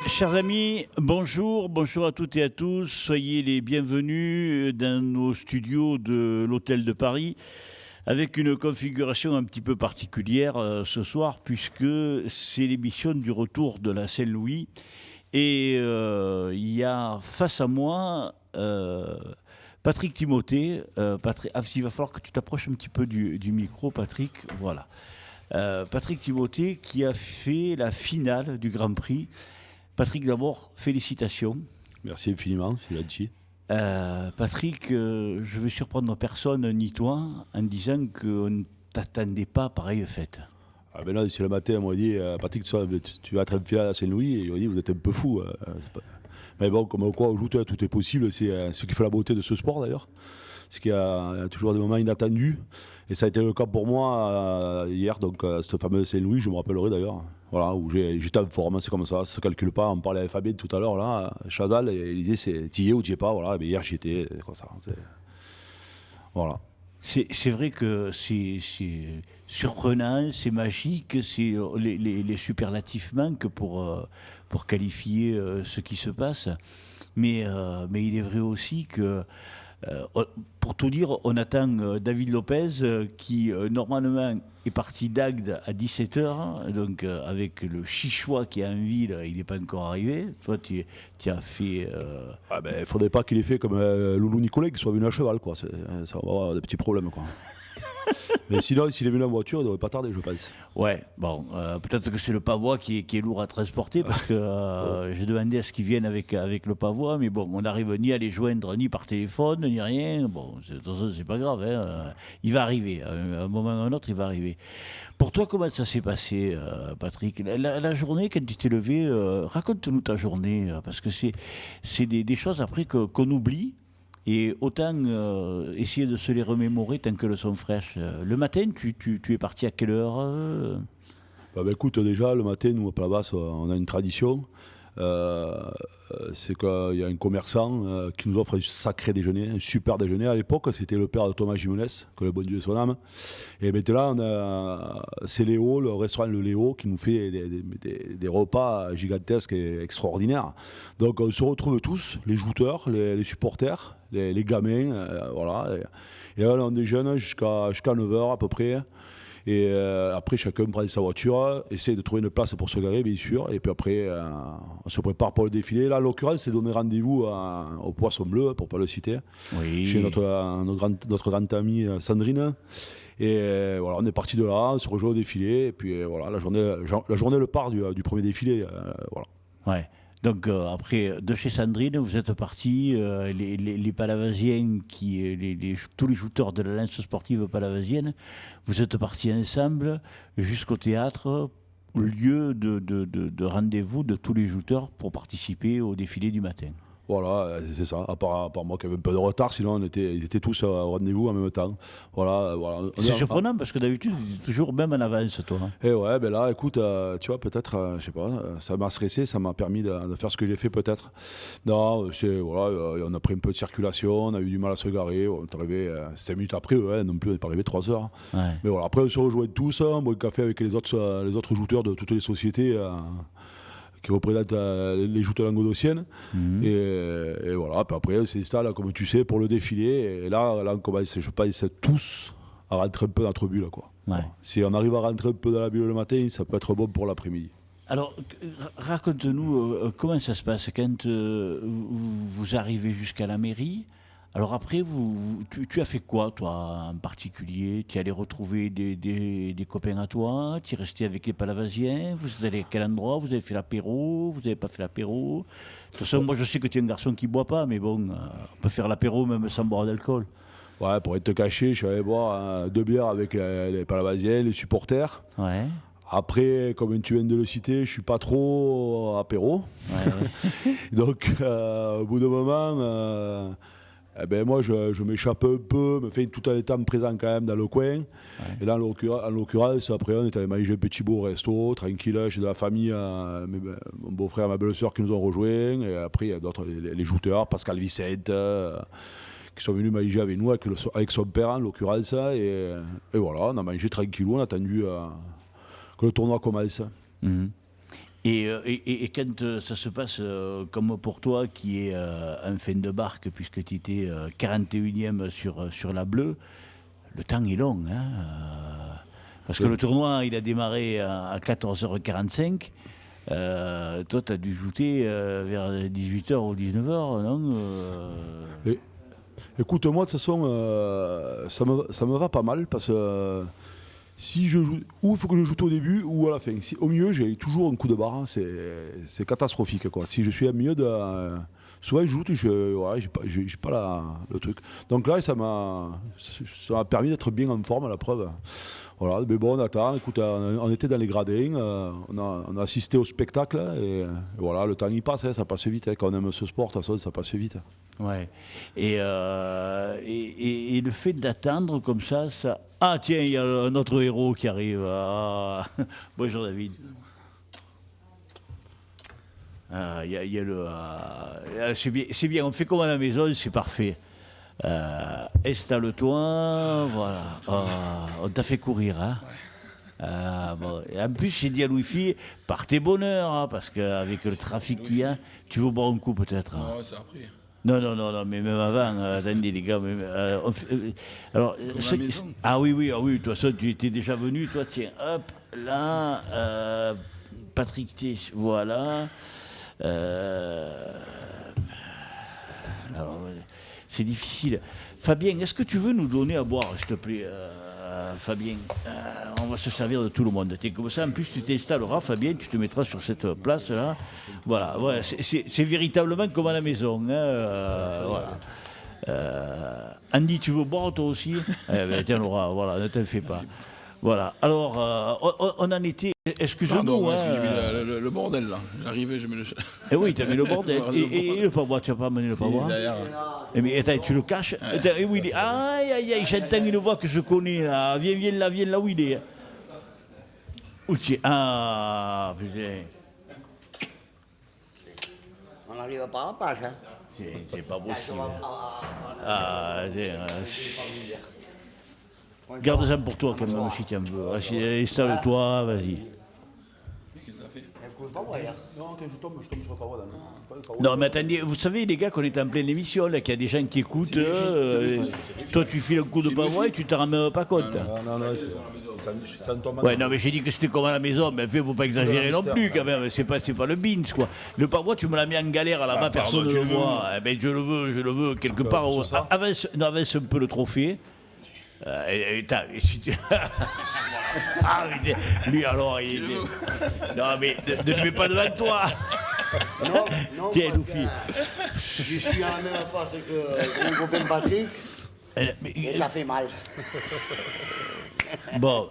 Chers amis, bonjour à toutes et à tous. Soyez les bienvenus dans nos studios de l'Hôtel de Paris avec une configuration un petit peu particulière ce soir puisque c'est l'émission du retour de la Saint-Louis. Et il y a face à moi Patrick Timothée. Il va falloir que tu t'approches un petit peu du micro, Patrick. Voilà. Patrick Timothée qui a fait la finale du Grand Prix. Patrick, d'abord, félicitations. Merci infiniment, c'est gentil. Patrick, je vais surprendre personne ni toi en disant qu'on ne t'attendait pas à pareille fête. Ah ben là, c'est le matin, on m'a dit, Patrick, tu vas être en finale à Saint-Louis, et il m'a dit, vous êtes un peu fou. Mais bon, comme quoi, au joue, tout est possible, c'est ce qui fait la beauté de ce sport d'ailleurs. Parce qu'il y a toujours des moments inattendus. Et ça a été le cas pour moi hier, donc cette fameuse Saint-Louis, je me rappellerai d'ailleurs. Voilà, où j'étais en forme, c'est comme ça ne calcule pas. On parlait avec Fabien tout à l'heure, là, Chazal, et il disait, t'y es ou t'y es pas, voilà. Mais hier, j'y étais, comme ça. Voilà. C'est vrai que c'est surprenant, c'est magique, les superlatifs manquent pour qualifier ce qui se passe. Mais il est vrai aussi que pour tout dire, on attend David Lopez qui normalement est parti d'Agde à 17h, donc avec le Chichois qui est en ville, il n'est pas encore arrivé. Toi, tu as fait... Ah ben, il faudrait pas qu'il ait fait comme Loulou Nicolet, qui soit venu à cheval, quoi. Ça va avoir des petits problèmes, quoi. Mais sinon, s'il est venu en voiture, il ne devrait pas tarder, je pense. Ouais, bon, peut-être que c'est le pavois qui est lourd à transporter, parce que j'ai demandé à ce qu'ils viennent avec le pavois, mais bon, on n'arrive ni à les joindre, ni par téléphone, ni rien. Bon, de toute façon, c'est pas grave, hein. Il va arriver, à un moment ou à un autre, il va arriver. Pour toi, comment ça s'est passé, Patrick? La journée, quand tu t'es levé, raconte-nous ta journée, parce que c'est des choses après qu'on oublie. Et autant essayer de se les remémorer tant que le sont fraîches. Le matin, tu es parti à quelle heure Bah, écoute, déjà, le matin, nous, à Palavas, on a une tradition. C'est qu'il y a un commerçant qui nous offre un sacré déjeuner, un super déjeuner. À l'époque, c'était le père de Thomas Gimenez, que le bon Dieu ait son âme. Et maintenant, c'est Léo, le restaurant Le Léo, qui nous fait des repas gigantesques et extraordinaires. Donc, on se retrouve tous, les jouteurs, les supporters, les gamins, voilà. Et là, on déjeune jusqu'à 9h à peu près. Et après, chacun prend sa voiture, essaie de trouver une place pour se garer, bien sûr. Et puis après, on se prépare pour le défilé. Là, en l'occurrence, c'est donner rendez-vous au Poisson Bleu, pour ne pas le citer, Oui. chez notre grande amie Sandrine. Et voilà, on est parti de là, on se rejoint au défilé. Et puis voilà, la journée le part du premier défilé. Voilà. Ouais. Donc après, de chez Sandrine, vous êtes partis, les Palavasiens, tous les jouteurs de la lance sportive palavasienne, vous êtes partis ensemble jusqu'au théâtre, lieu de rendez-vous de tous les jouteurs pour participer au défilé du matin. Voilà, c'est ça. À part moi qui avait un peu de retard, sinon ils étaient tous au rendez-vous en même temps. Voilà. C'est surprenant parce que d'habitude, tu es toujours même en avance, toi. Et ouais, ben là, écoute, tu vois, peut-être, je sais pas, ça m'a stressé, ça m'a permis de faire ce que j'ai fait, peut-être. Non, voilà, on a pris un peu de circulation, on a eu du mal à se garer, on est arrivé 5 minutes après, ouais, non plus, on n'est pas arrivé 3 heures. Ouais. Mais voilà, après, on se rejoint tous, on boit un café avec les autres jouteurs de toutes les sociétés qui représentent les jouteurs languedociennes. Mhm. Et voilà, puis après, c'est ça, là, comme tu sais, pour le défilé. Et là on commence, je pense, tous à rentrer un peu dans notre bulle, quoi. Ouais. Voilà. Si on arrive à rentrer un peu dans la bulle le matin, ça peut être bon pour l'après-midi. Alors, raconte-nous comment ça se passe quand vous arrivez jusqu'à la mairie. Alors après, tu as fait quoi, toi, en particulier? Tu es allé retrouver des copains à toi? Tu es resté avec les Palavasiens? Vous êtes allé à quel endroit? Vous avez fait l'apéro? Vous n'avez pas fait l'apéro? De toute façon, moi, je sais que tu es un garçon qui ne boit pas, mais bon, on peut faire l'apéro même sans boire d'alcool. Ouais, pour être caché, je suis allé boire 2 bières avec les Palavasiens, les supporters. Ouais. Après, comme tu viens de le citer, je suis pas trop apéro. Ouais. Donc, au bout d'un moment, eh ben moi, je m'échappe un peu, mais fait tout en étant présent quand même dans le coin. Ouais. Et là, en l'occurrence, après, on est allé manger un petit beau resto, tranquille, chez de la famille, mon beau-frère, ma belle-sœur qui nous ont rejoints. Et après, il y a d'autres, les jouteurs, Pascal Vicente, qui sont venus manger avec nous, avec son père en l'occurrence. Et voilà, on a mangé tranquillou, on a attendu que le tournoi commence. Mhm. Et quand ça se passe comme pour toi, qui est un fin de barque, puisque tu étais 41e sur la bleue, le temps est long. Hein, parce que le tournoi, il a démarré à 14h45. Toi, tu as dû jouer vers 18h ou 19h, non Écoute, moi, de toute façon, ça me va pas mal parce que si je joue, ou il faut que je joue au début ou à la fin. Au milieu, j'ai toujours un coup de barre, hein, c'est catastrophique, quoi. Si je suis au milieu souvent, je joue, j'ai pas le truc. Donc là, ça m'a permis d'être bien en forme à la preuve. Voilà, mais bon, on attend. Écoute, on était dans les gradins, on a assisté au spectacle et voilà, le temps il passe, hein, ça passe vite. Hein, quand on aime ce sport, de toute façon, ça passe vite. Ouais. Et le fait d'attendre comme ça. Ah tiens, il y a notre héros qui arrive. Ah. Bonjour David. Ah, y a le. C'est bien, on fait comme à la maison, c'est parfait. Installe-toi, voilà. On t'a fait courir, hein. Bon. Et en plus, j'ai dit à Louis-Philippe, partez bonheur, hein, parce qu'avec le trafic qu'il y a, tu veux boire un coup peut-être. Hein. Non, c'est après. Non, mais même avant, attendez les gars. Alors, oui, de toute façon, tu étais déjà venu, toi, tiens, hop, là, Patrick T, voilà. Alors, c'est difficile. Fabien, est-ce que tu veux nous donner à boire, s'il te plaît, Fabien? On va se servir de tout le monde. Comme ça, en plus, tu t'installeras, Fabien, tu te mettras sur cette place-là. Voilà, ouais, c'est véritablement comme à la maison. Hein, voilà. Andy, tu veux boire toi aussi? Tiens, Laura, voilà, ne t'en fais pas. Merci. Voilà, alors, on en était. Excuse-nous. Hein, j'ai mis le bordel là. J'arrivais, je mets le. Eh oui, tu as mis le bordel. Et le pavois, tu n'as pas amené le pavois? Mais attends, tu le caches? Et où il est? Aïe, j'entends une voix que je connais là. Viens là où il est. Où tu es? Ah, putain. On n'arrive pas à la place, hein? C'est pas possible. Garde-en pour toi quand même, si tu en veux. Installe-toi, vas-y. Qu'est-ce que ça fait? Non, quand je tombe sur le pavois. Non, mais attendez, vous savez, les gars, qu'on est en pleine émission, là, qu'il y a des gens qui écoutent. Toi, tu files un coup de pavois et tu t'en rends même pas compte. Non, ça ne tombe pas. Ouais, non, mais j'ai dit que c'était comme à la maison, mais faut pas exagérer non plus, quand même. C'est pas le beans, quoi. Le pavois, tu me l'as mis en galère là-bas, personne ne le voit. Eh ben, je le veux, quelque part. Avance un peu le trophée. Lui alors, il est. Non, mais ne le mets pas devant toi. Non, tiens, parce Loufi. que je suis à la même face que mon copain Patrick, et ça fait mal. Bon,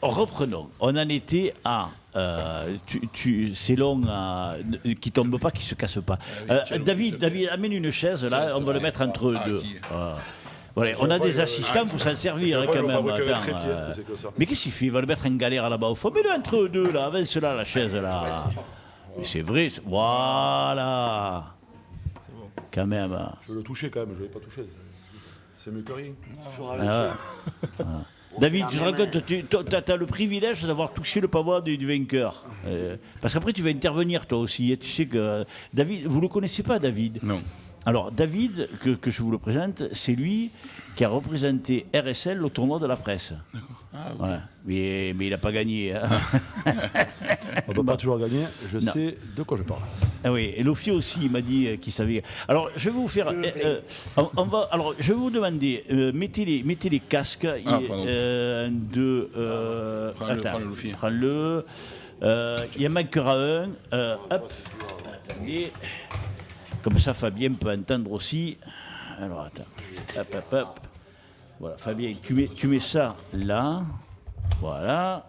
reprenons. On en était à. C'est long, qui tombe pas, qui se casse pas. David, amène une chaise là, on va le mettre entre eux deux. Voilà, on a des assistants pour s'en servir hein, quand même. Mais qu'est-ce qu'il fait? Il va le mettre en galère là-bas au fond. Mets-le entre eux deux, là, avance là, la chaise là. Mais c'est vrai, voilà. C'est bon. Quand même. Je veux le toucher quand même, je ne l'ai pas touché. C'est mieux que rien. David, tu te rends compte, tu as le privilège d'avoir touché le pavois du vainqueur. Parce qu'après, tu vas intervenir toi aussi. Tu sais que David, vous ne le connaissez pas, David? Non. Alors, David, que je vous le présente, c'est lui qui a représenté RSL au tournoi de la presse. D'accord. Ah, oui. Voilà. Mais il n'a pas gagné. Hein. On ne peut pas toujours gagner, je sais de quoi je parle. Ah oui, et Lofi aussi, il m'a dit qu'il savait. Alors, je vais vous faire. Alors, je vais vous demander, mettez les casques. Prends-le, Lofi. Prends-le. Il en manquera un. Hop. Attendez. Comme ça, Fabien peut entendre aussi. Alors, attends. Hop. Voilà, Fabien, tu mets ça là. Voilà.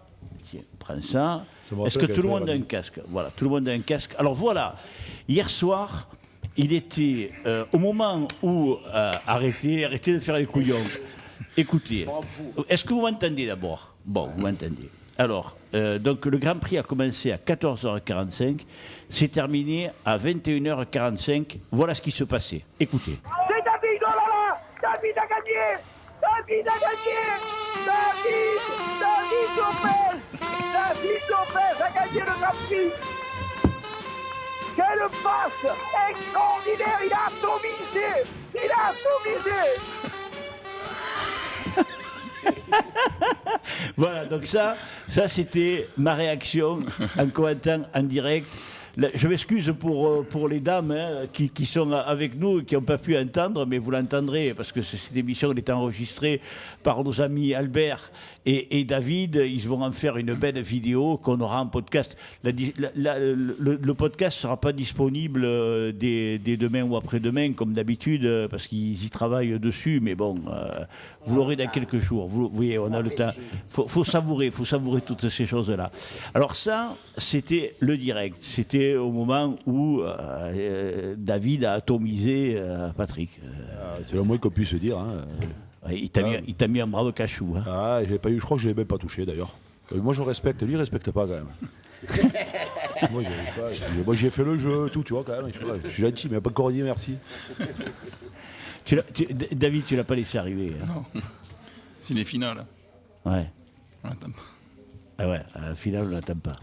Tiens, prends ça. Est-ce que tout le monde a un casque? Voilà, tout le monde a un casque. Alors voilà, hier soir, il était au moment où arrêtez de faire les couillons. Écoutez, est-ce que vous m'entendez d'abord? Bon, vous m'entendez. Alors, donc le Grand Prix a commencé à 14h45, c'est terminé à 21h45. Voilà ce qui se passait. Écoutez. C'est David, oh là là! David a gagné! David Lopez a gagné! gagné le Grand Prix. Quelle passe extraordinaire, il a atomisé. Il a atomisé. Voilà, donc ça c'était ma réaction en commentant en direct. Je m'excuse pour les dames qui sont avec nous et qui n'ont pas pu entendre, mais vous l'entendrez parce que cette émission elle est enregistrée par nos amis Albert et David. Ils vont en faire une belle vidéo qu'on aura en podcast. Le podcast ne sera pas disponible dès demain ou après-demain comme d'habitude parce qu'ils y travaillent dessus, mais bon, vous l'aurez dans quelques jours. Vous voyez, on a le temps. Faut savourer toutes ces choses-là. Alors ça, c'était le direct. C'était au moment où David a atomisé Patrick. C'est le moins qu'on puisse dire. Hein. Il t'a mis un brave cachou. Hein. Ah, je crois que je ne l'ai même pas touché d'ailleurs. Moi je respecte, lui il ne respecte pas quand même. moi j'ai fait le jeu, tout, tu vois quand même. Je suis gentil, mais il n'a pas encore dit merci. David, tu l'as pas laissé arriver. Hein. Non. C'est les finales. Ouais. On l'attend pas. Ah ouais, à la finale, on l'attend pas.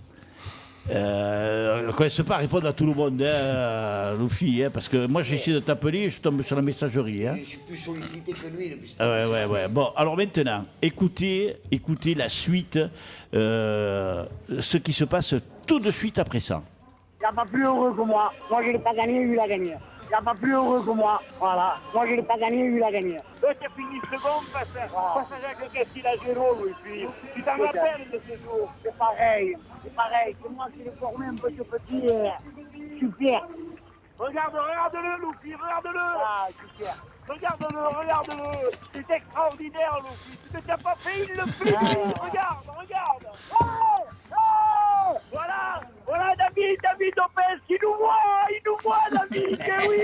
On ne commence pas à répondre à tout le monde, hein, Luffy, hein, parce que moi j'essaie de t'appeler, je tombe sur la messagerie. Hein. Je suis plus sollicité que lui. Ouais. Bon, alors maintenant, écoutez la suite, ce qui se passe tout de suite après ça. Il n'y a pas plus heureux que moi. Moi, je ne l'ai pas gagné, lui, il a gagné. Il n'y a pas plus heureux que moi. Voilà. Moi, je ne l'ai pas gagné, lui, il a gagné. Toi, tu as fini second face à Jacques Castilagero, lui. Tu t'en rappelles de ce jour? C'est pareil. C'est moi qui l'ai formé un petit. Je suis fier. Regarde-le, Luffy, regarde-le. Ah, je suis fier. Regarde-le. C'est extraordinaire, Luffy. Tu ne t'as pas fait, il le fait. Regarde. Oh! Voilà David Lopez qui nous voit, David, eh oui.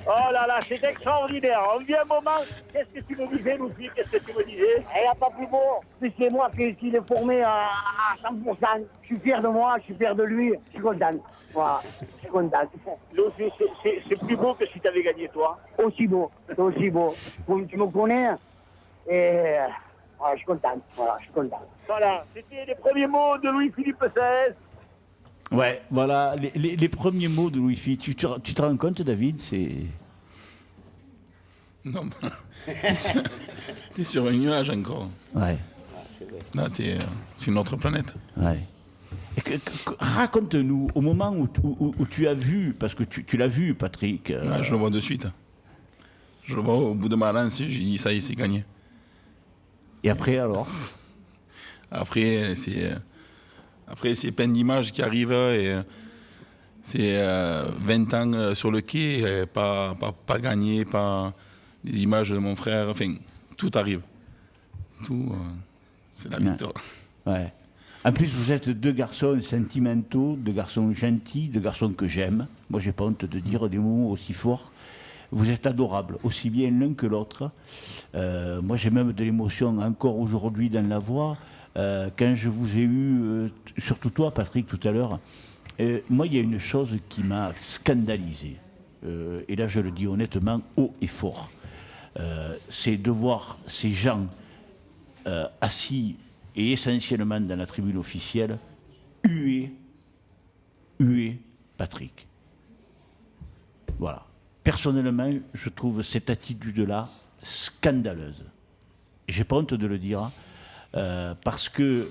Oh là là, c'est extraordinaire. On vit un moment, qu'est-ce que tu me disais, Luffy, Il n'y a pas plus beau, si c'est moi qui l'ai formé à 100%. Je suis fier de moi, je suis fier de lui, je suis content. Voilà, je suis content. Luffy, c'est plus beau que si tu avais gagné, toi. Aussi beau. Tu me connais, et voilà, je suis content. Voilà, c'était les premiers mots de Louis-Philippe XVI. Ouais, voilà, les premiers mots de Louis-Philippe. Tu te rends compte, David, c'est... Non, t'es sur un nuage encore. Ouais. Là, t'es sur une autre planète. Ouais. Raconte-nous, au moment où tu as vu, parce que tu l'as vu, Patrick... Ouais, je le vois de suite. Je le vois au bout de ma lance, j'ai dit, ça y est, c'est gagné. Et après, alors? Après, c'est plein d'images qui arrivent et c'est 20 ans sur le quai, et pas gagné, pas des images de mon frère, enfin, tout arrive. Tout, c'est la victoire. Ouais. En plus, vous êtes deux garçons sentimentaux, deux garçons gentils, deux garçons que j'aime. Moi, j'ai pas honte de dire des mots aussi forts. Vous êtes adorables, aussi bien l'un que l'autre. Moi, j'ai même de l'émotion encore aujourd'hui dans la voix. Quand je vous ai eu, surtout toi, Patrick, tout à l'heure, moi, il y a une chose qui m'a scandalisé. Et là, je le dis honnêtement, haut et fort. C'est de voir ces gens assis et essentiellement dans la tribune officielle, huer Patrick. Voilà. Personnellement, je trouve cette attitude-là scandaleuse. Et j'ai pas honte de le dire, parce que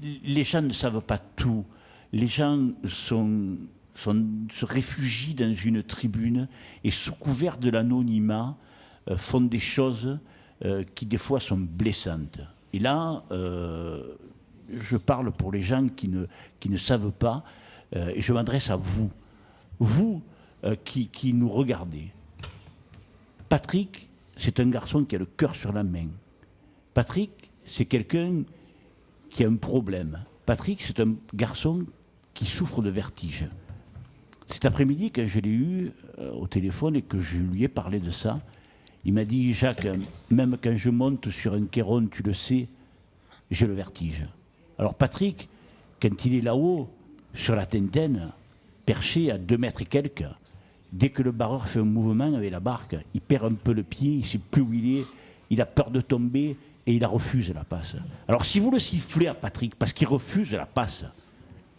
les gens ne savent pas tout. Les gens se réfugient dans une tribune et sous couvert de l'anonymat font des choses qui des fois sont blessantes. Et là, je parle pour les gens qui ne savent pas, et je m'adresse à vous. Vous qui nous regardez. Patrick, c'est un garçon qui a le cœur sur la main. Patrick, c'est quelqu'un qui a un problème. Patrick, c'est un garçon qui souffre de vertige. Cet après-midi, quand je l'ai eu au téléphone et que je lui ai parlé de ça, il m'a dit, Jacques, même quand je monte sur un kéron, tu le sais, j'ai le vertige. Alors Patrick, quand il est là-haut, sur la Tintaine, perché à 2 mètres et quelques, dès que le barreur fait un mouvement avec la barque, il perd un peu le pied, il ne sait plus où il est, il a peur de tomber, et il refuse la passe. Alors si vous le sifflez à Patrick parce qu'il refuse la passe,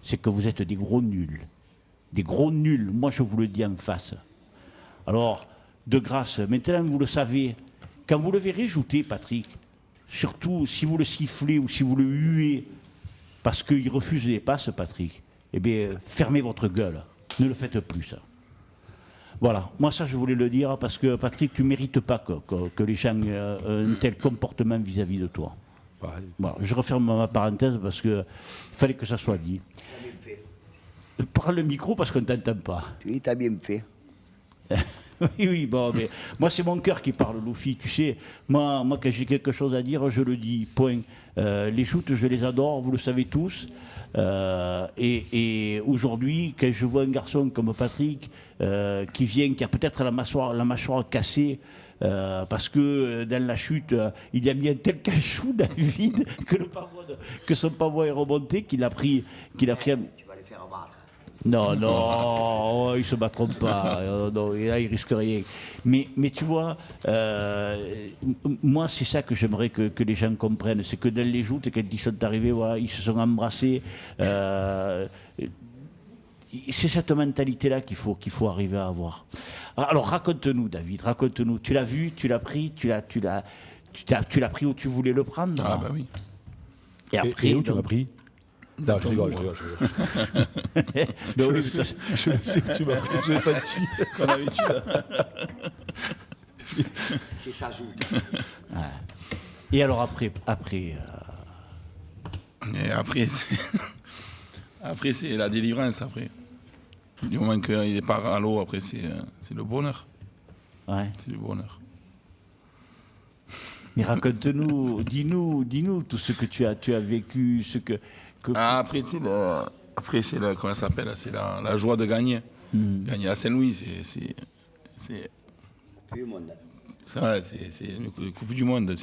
c'est que vous êtes des gros nuls. Des gros nuls, moi je vous le dis en face. Alors, de grâce, maintenant vous le savez, quand vous le verrez jouter, Patrick, surtout si vous le sifflez ou si vous le huez parce qu'il refuse les passes, Patrick, eh bien, fermez votre gueule. Ne le faites plus, ça. Voilà, moi ça je voulais le dire parce que Patrick, tu ne mérites pas que les gens aient un tel comportement vis-à-vis de toi. Voilà, je referme ma parenthèse parce qu'il fallait que ça soit dit. Prends le micro parce qu'on ne t'entend pas. Tu as bien fait. Oui, bon, mais moi c'est mon cœur qui parle, Loufi, tu sais. Moi quand j'ai quelque chose à dire, je le dis, point. Les shoots, je les adore, vous le savez tous. Et aujourd'hui, quand je vois un garçon comme Patrick qui vient, qui a peut-être la mâchoire cassée, parce que dans la chute, il a mis un tel cachou, David, que son pavois est remonté, qu'il a pris. Tu vas les faire abattre. Non, ils ne se battront pas. Non, et là, ils risquent rien. Mais tu vois, moi, c'est ça que j'aimerais que les gens comprennent. C'est que dans les joutes, quand ils sont arrivés, voilà, ils se sont embrassés. C'est cette mentalité-là qu'il faut arriver à avoir. Alors, raconte-nous, David, raconte-nous. Tu l'as vu, tu l'as pris, tu l'as pris où tu voulais le prendre. Ah, bah oui. Et après, où tu l'as pris? Non, je rigole. Mais oui, je sais que tu m'as pris, je l'ai senti. Comme d'habitude. C'est ça, joue. Et alors après. Et après, c'est la délivrance. Après, du moment qu'il part à l'eau, après c'est le bonheur. Ouais. C'est le bonheur. Mais raconte-nous, dis-nous tout ce que tu as vécu, ce que. Après, tu sais, comment ça s'appelle, c'est la joie de gagner. Gagner à Saint-Louis, c'est Du monde. c'est vrai, c'est une Coupe du Monde.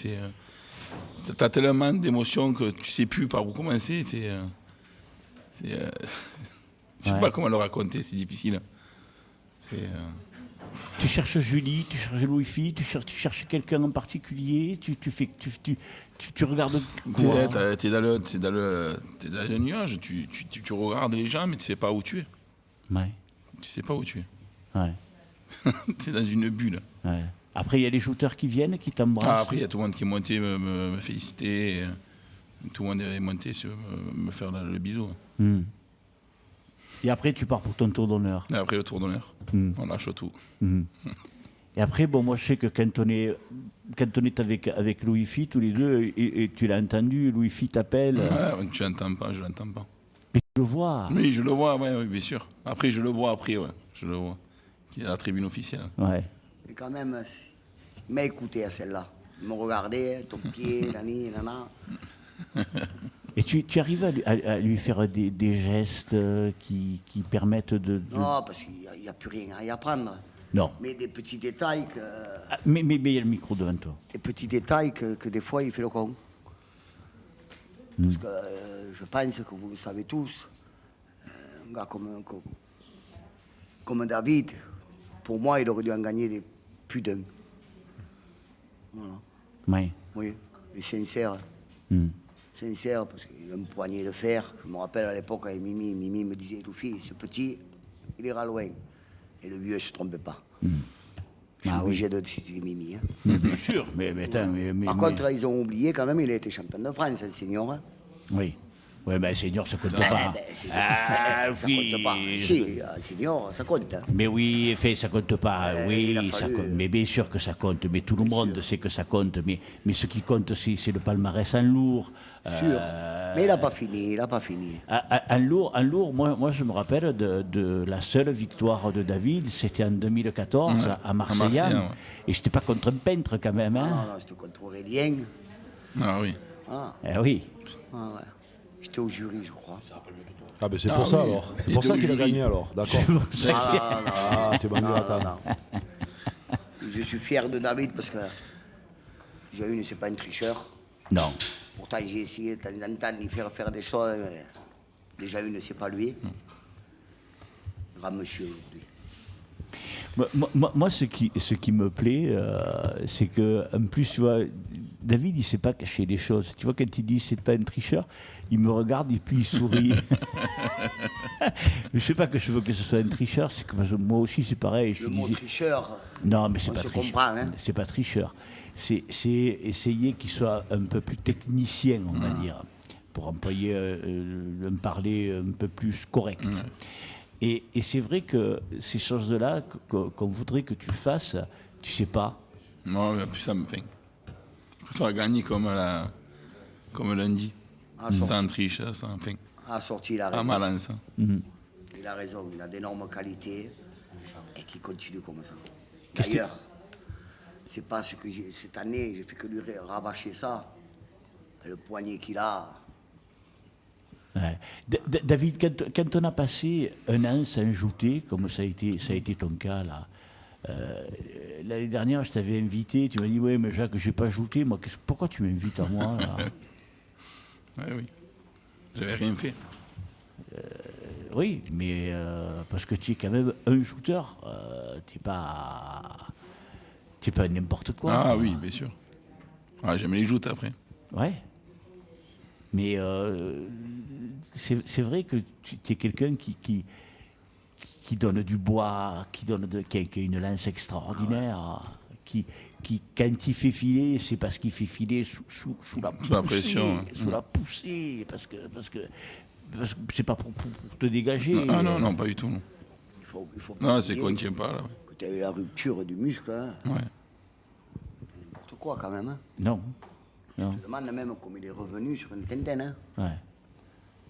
T'as tellement d'émotions que tu sais plus par où commencer. Je sais pas comment le raconter, c'est difficile. Tu cherches Julie, tu cherches Louis-Philippe, tu cherches quelqu'un en particulier, tu regardes quoi? T'es dans le nuage, tu regardes les gens, mais tu sais pas où tu es. Ouais. Tu sais pas où tu es. Ouais. T'es dans une bulle. Ouais. Après, il y a les shooters qui viennent, qui t'embrassent. Après, il y a tout le monde qui est monté me féliciter. Tout le monde est monté me faire le bisou. Et après, tu pars pour ton tour d'honneur. Et après, le tour d'honneur, on lâche tout. Et après, bon, moi, je sais que quand on est avec Louis-Philippe, tous les deux, et tu l'as entendu, Louis-Philippe t'appelle. Ouais, tu l'entends pas, je l'entends pas. Mais tu le vois. Oui, je le vois, ouais, bien sûr. Après, je le vois, je le vois. Il est à la tribune officielle. Ouais. Mais quand même, il m'a écouté à celle-là. Il m'a regardé, ton pied, nani, nana. Et tu arrives à lui faire des gestes qui permettent de... Non, parce qu'il n'y a plus rien à y apprendre. Non. Mais des petits détails que... Mais il y a le micro devant toi. Des petits détails que des fois, il fait le con. Parce que je pense que vous le savez tous, un gars comme David, pour moi, il aurait dû en gagner plus d'un. Voilà. Oui. Oui, et sincère. Sincère, parce qu'il a une poignée de fer. Je me rappelle à l'époque avec Mimi me disait, Loufi, ce petit, il ira loin. Et le vieux ne se trompait pas. Je suis obligé de citer Mimi. Hein. Mais bien sûr, mais Par contre, ils ont oublié quand même, il a été champion de France, un senior. Hein. Oui. Oui, mais senior, ça compte pas. Ça compte pas. Si, senior, ça compte. Hein. Mais oui, ça compte pas. Oui, ça compte. Mais bien sûr que ça compte. Mais tout le monde sait que ça compte. Mais ce qui compte, c'est le palmarès en lourd. Sûr. Mais il n'a pas fini, En lourd, moi je me rappelle de la seule victoire de David, c'était en 2014 à Marseille. Ouais. Et c'était pas contre un peintre quand même. Hein. Non, c'était contre Aurélien. Ah oui. Oui. Ah, ouais. J'étais au jury, je crois. Ah ben c'est pour ça alors. C'est pour ça qu'il a gagné alors, d'accord. Tu m'as mis la table. Je suis fier de David parce que Jean-Une, c'est pas un tricheur. Non. Pourtant, j'ai essayé de temps en temps de lui faire des choses, mais déjà une, c'est pas lui. Grand monsieur, lui. Moi, ce qui me plaît, c'est que, en plus, tu vois, David, il ne sait pas cacher les choses. Tu vois, quand il dit c'est pas un tricheur, il me regarde et puis il sourit. Mais je sais pas que je veux que ce soit un tricheur, c'est que moi aussi c'est pareil. Le mot tricheur, Non, mais c'est on pas se tricheur. comprend, hein. C'est pas tricheur. C'est essayer qu'il soit un peu plus technicien, on va dire, pour employer un parler un peu plus correct. Et c'est vrai que ces choses-là qu'on voudrait que tu fasses, tu sais pas. Non, mais plus ça me fait. Je préfère gagner comme lundi. Sans triche, sans fin. Sorti, il a Pas raison. mal en ça. Il a raison, il a d'énormes qualités et qui continue comme ça. D'ailleurs, c'est pas ce que cette année, j'ai fait que lui rabâcher ça. Le poignet qu'il a. Ouais. David, quand on a passé un an sans jouter, comme ça a été ton cas là, l'année dernière, je t'avais invité, tu m'as dit ouais, mais Jacques, je n'ai pas jouté. Moi, pourquoi tu m'invites à moi là? Oui. J'avais rien fait. Oui, mais parce que tu es quand même un shooter, tu n'es pas n'importe quoi. Ah oui, bien sûr. Ah, j'aime les joutes après. Ouais. Mais c'est vrai que tu es quelqu'un qui donne du bois, qui a une lance extraordinaire, qui quand il fait filer, c'est parce qu'il fait filer sous la poussée, pression, hein. sous la poussée, parce que c'est pas pour te dégager. Non, pas du tout. Non, Il faut non c'est qu'on ne tient pas là. Que tu as eu la rupture du muscle, hein. Ouais. N'importe quoi quand même. Hein. Non. Je me demande même comment il est revenu sur une Tintin. Hein. Ouais.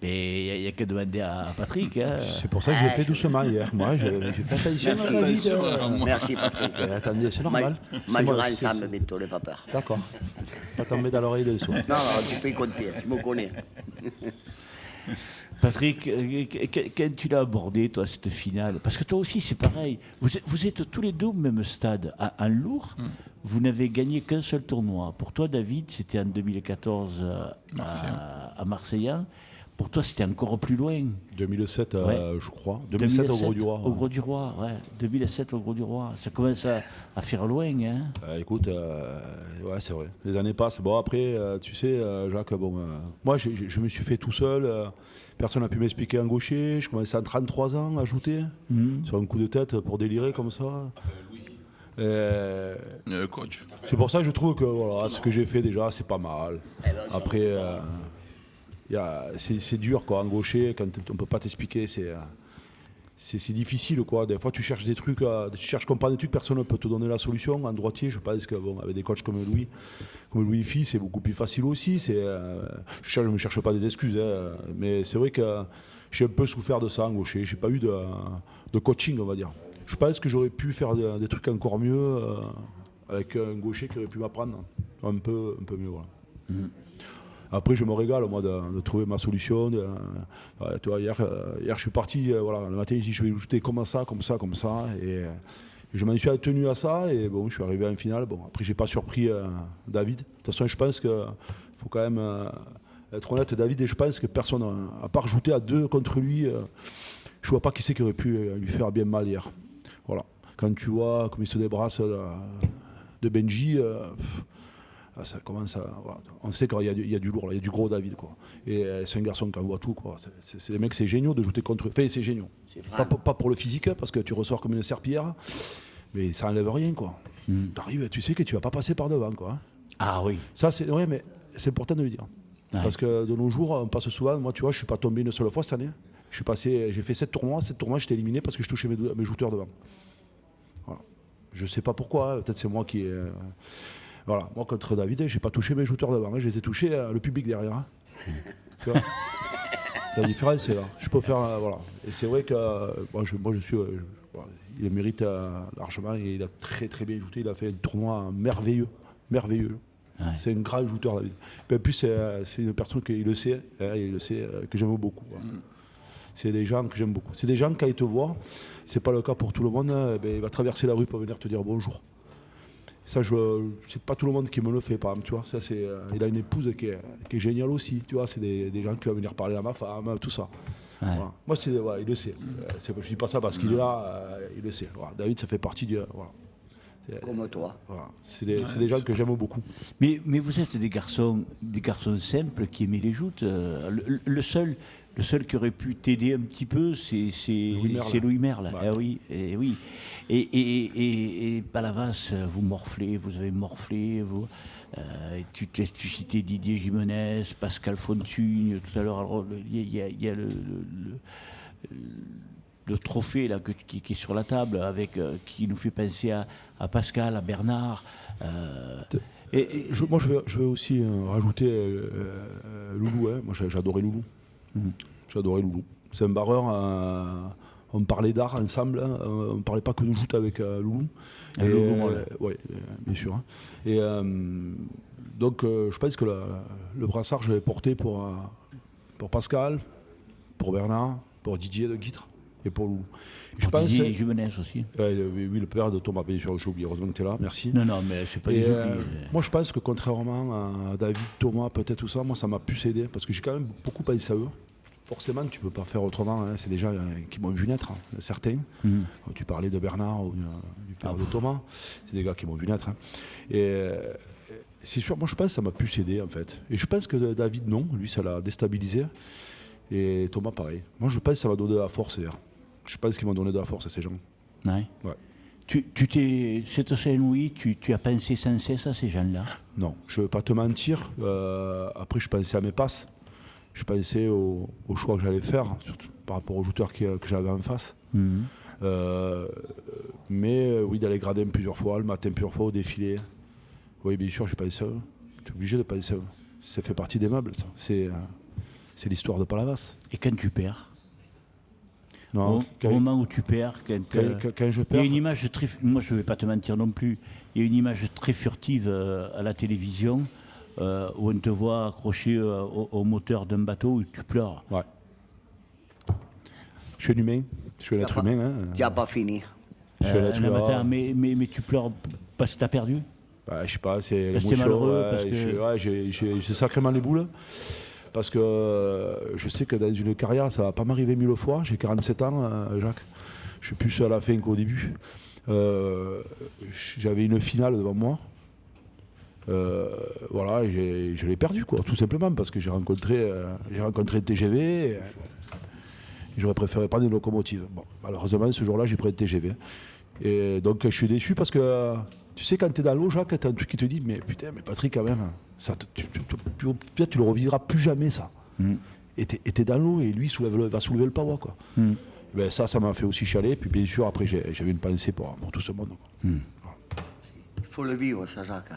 Mais il n'y a qu'à demander à Patrick. Hein. C'est pour ça que j'ai fait doucement hier. Moi, j'ai fait attention Merci, à David. Merci Patrick. Attendez, c'est normal. Majora ensemble, bientôt, n'aie pas peur. D'accord. Pas tomber dans l'oreille de dessous. Non, tu peux y compter, tu me connais. Patrick, quand tu l'as abordé, toi, cette finale, parce que toi aussi, c'est pareil, vous êtes tous les deux au même stade. En lourd, vous n'avez gagné qu'un seul tournoi. Pour toi, David, c'était en 2014 à Marseillan. Pour toi, c'était encore plus loin. 2007, Ouais. je crois. 2007 au Gros du Roi. Au Gros du Roi, ouais. 2007 au Gros du Roi. Ça commence à faire loin, hein. Écoute, ouais, c'est vrai. Les années passent. Bon, après, tu sais, Jacques, moi, je me suis fait tout seul. Personne n'a pu m'expliquer un gaucher. Je commençais à 33 ans à ajouter sur un coup de tête pour délirer comme ça. Coach. C'est pour ça que je trouve que voilà, ce que j'ai fait déjà, c'est pas mal. Après, c'est dur, quoi, un gaucher, quand on ne peut pas t'expliquer, c'est difficile, quoi. Des fois, tu cherches des trucs, tu cherches à comprendre des trucs, personne ne peut te donner la solution. En droitier, je pense que, avec des coachs comme Louis Fils, c'est beaucoup plus facile aussi. Je ne me cherche pas des excuses, hein, mais c'est vrai que j'ai un peu souffert de ça en gaucher. Je n'ai pas eu de coaching, on va dire. Je pense que j'aurais pu faire des trucs encore mieux avec un gaucher qui aurait pu m'apprendre un peu mieux. Voilà. Après, je me régale, moi, de trouver ma solution. Tu vois, hier, je suis parti, voilà, le matin, je dis, je vais ajouter comme ça. Et je m'en suis tenu à ça. Et bon, je suis arrivé en finale. Bon, après, je n'ai pas surpris David. De toute façon, je pense qu'il faut quand même être honnête, David. Et je pense que personne, à part ajouter à 2 contre lui, je ne vois pas qui c'est qui aurait pu lui faire bien mal hier. Voilà. Quand tu vois comme il se débrasse de Benji, ça commence à, voilà. On sait qu'il y a du lourd, là, il y a du gros David, quoi. Et c'est un garçon qui envoie tout, quoi. C'est des mecs, c'est génial de jouer contre eux. Enfin, c'est génial. Pas pour le physique, parce que tu ressors comme une serpillière, mais ça enlève rien, quoi. T'arrives, tu sais que tu vas pas passer par devant, quoi. Ah oui. Ça, c'est ouais, mais c'est important de le dire. Ouais. Parce que de nos jours, on passe souvent. Moi, tu vois, je suis pas tombé une seule fois cette année. J'ai fait 7 tournois. 7 tournois, j'étais éliminé parce que je touchais mes shooters devant. Voilà. Je sais pas pourquoi. Peut-être c'est moi qui. Voilà. Moi, contre David, j'ai pas touché mes shooters devant. Je les ai touchés le public derrière. Hein. Tu vois. La différence, c'est là. Je peux faire. Voilà. Et c'est vrai que moi, je suis. Voilà. Il mérite largement. Et il a très très bien joué. Il a fait un tournoi merveilleux. Merveilleux. Ouais. C'est un grand joueur, David. Et puis, c'est une personne qui le sait. Il le sait, que j'aime beaucoup. Voilà. C'est des gens que j'aime beaucoup. C'est des gens, quand ils te voient, c'est pas le cas pour tout le monde, il va traverser la rue pour venir te dire bonjour. Ça, c'est pas tout le monde qui me le fait, par exemple, tu vois. Ça, il a une épouse qui est géniale aussi, tu vois. C'est des gens qui vont venir parler à ma femme, tout ça. Ouais. Voilà. Moi, il le sait. Je dis pas ça parce qu'il est là, il le sait. Voilà. David, ça fait partie du... Voilà. Comme toi. Voilà. C'est des gens que j'aime beaucoup. Mais vous êtes des garçons simples qui aimaient les joutes. Le seul qui aurait pu t'aider un petit peu, c'est Louis Merle. Ouais. Ah oui, et oui. Et Palavas, vous avez morflé. Tu citais Didier Gimenez, Pascal Fontugne tout à l'heure. Alors, il y a le trophée là, qui est sur la table, qui nous fait penser à Pascal, à Bernard. Moi, je vais aussi rajouter Loulou. Hein. Moi, j'adorais Loulou. J'adorais Loulou. C'est un barreur. On parlait d'art ensemble. Hein. On ne parlait pas que de joute avec Loulou. Oui, bien sûr. Hein. Et donc, je pense que le brassard, je l'ai porté pour Pascal, pour Bernard, pour Didier de Guitre et pour Loulou. Didier Gimenez aussi. Oui, le père de Thomas, bien sûr, j'ai oublié. Heureusement que tu es là, merci. Non, mais c'est pas des oublis. Moi, je pense que contrairement à David, Thomas, peut-être tout ça, moi, ça m'a plus aidé parce que j'ai quand même beaucoup pensé à eux. Forcément, tu ne peux pas faire autrement. Hein. C'est des gens qui m'ont vu naître, hein, certains. Tu parlais de Bernard ou du père de Thomas. C'est des gars qui m'ont vu naître. Hein. Et c'est sûr, moi, je pense que ça m'a plus aidé, en fait. Et je pense que David, non. Lui, ça l'a déstabilisé. Et Thomas, pareil. Moi, je pense que ça m'a donné de la force. D'ailleurs. Je pense qu'ils m'ont donné de la force à ces gens. Ouais. Cette Saint-Louis, tu as pensé sans cesse à ces gens-là? Non, je ne vais pas te mentir. Après, je pensais à mes passes. Je pensais au choix que j'allais faire, surtout par rapport aux jouteurs que j'avais en face. Mais oui, d'aller grader plusieurs fois, le matin plusieurs fois au défilé. Oui, bien sûr, j'ai pensé à eux. Tu es obligé de penser à eux. Ça fait partie des meubles, ça. C'est l'histoire de Palavas. Et quand tu perds? Non, au moment où tu perds, quand je perds. Il y a une image très. Moi, je ne vais pas te mentir non plus. Il y a une image très furtive à la télévision où on te voit accroché au moteur d'un bateau où tu pleures. Ouais. Je suis un humain. Je suis un être humain. Hein. Tu n'as pas fini. Mais tu pleures parce que tu as perdu? Je sais pas, c'est malheureux. J'ai sacrément les boules. Parce que je sais que dans une carrière, ça va pas m'arriver 1000 fois. J'ai 47 ans, Jacques. Je suis plus à la fin qu'au début. J'avais une finale devant moi. Voilà, et je l'ai perdu, quoi, tout simplement, parce que j'ai rencontré le TGV. Et j'aurais préféré prendre une locomotive. Bon, malheureusement, ce jour-là, j'ai pris le TGV. Et donc, je suis déçu parce que, tu sais, quand tu es dans l'eau, Jacques, tu as un truc qui te dit, mais putain, mais Patrick, quand même, ça, peut-être tu le revivras plus jamais, ça. Et t'es dans l'eau et lui va soulever le pavois, quoi. Ben, ça m'a fait aussi chialer. Puis bien sûr, après, j'avais une pensée pour tout ce monde. Il faut le vivre, ça, Jacques.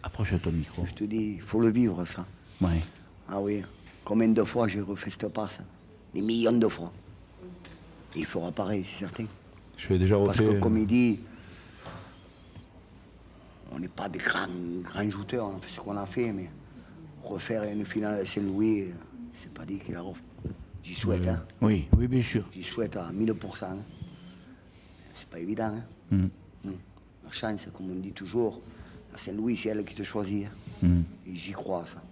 Approche de ton micro. Je te dis, il faut le vivre, ça. Ouais. Ah oui. Combien de fois j'ai refait cette passe? Des millions de fois. Et il fera pareil, c'est certain. Je l'ai déjà refait. Parce que, comme il dit, on n'est pas des grands jouteurs, on a fait ce qu'on a fait, mais refaire une finale à Saint-Louis, c'est pas dit qu'il a refait. J'y souhaite, hein. Oui, bien sûr. J'y souhaite à 1000%. Hein. C'est pas évident, hein. La chance, comme on dit toujours, à Saint-Louis, c'est elle qui te choisit. Hein. Et j'y crois, ça.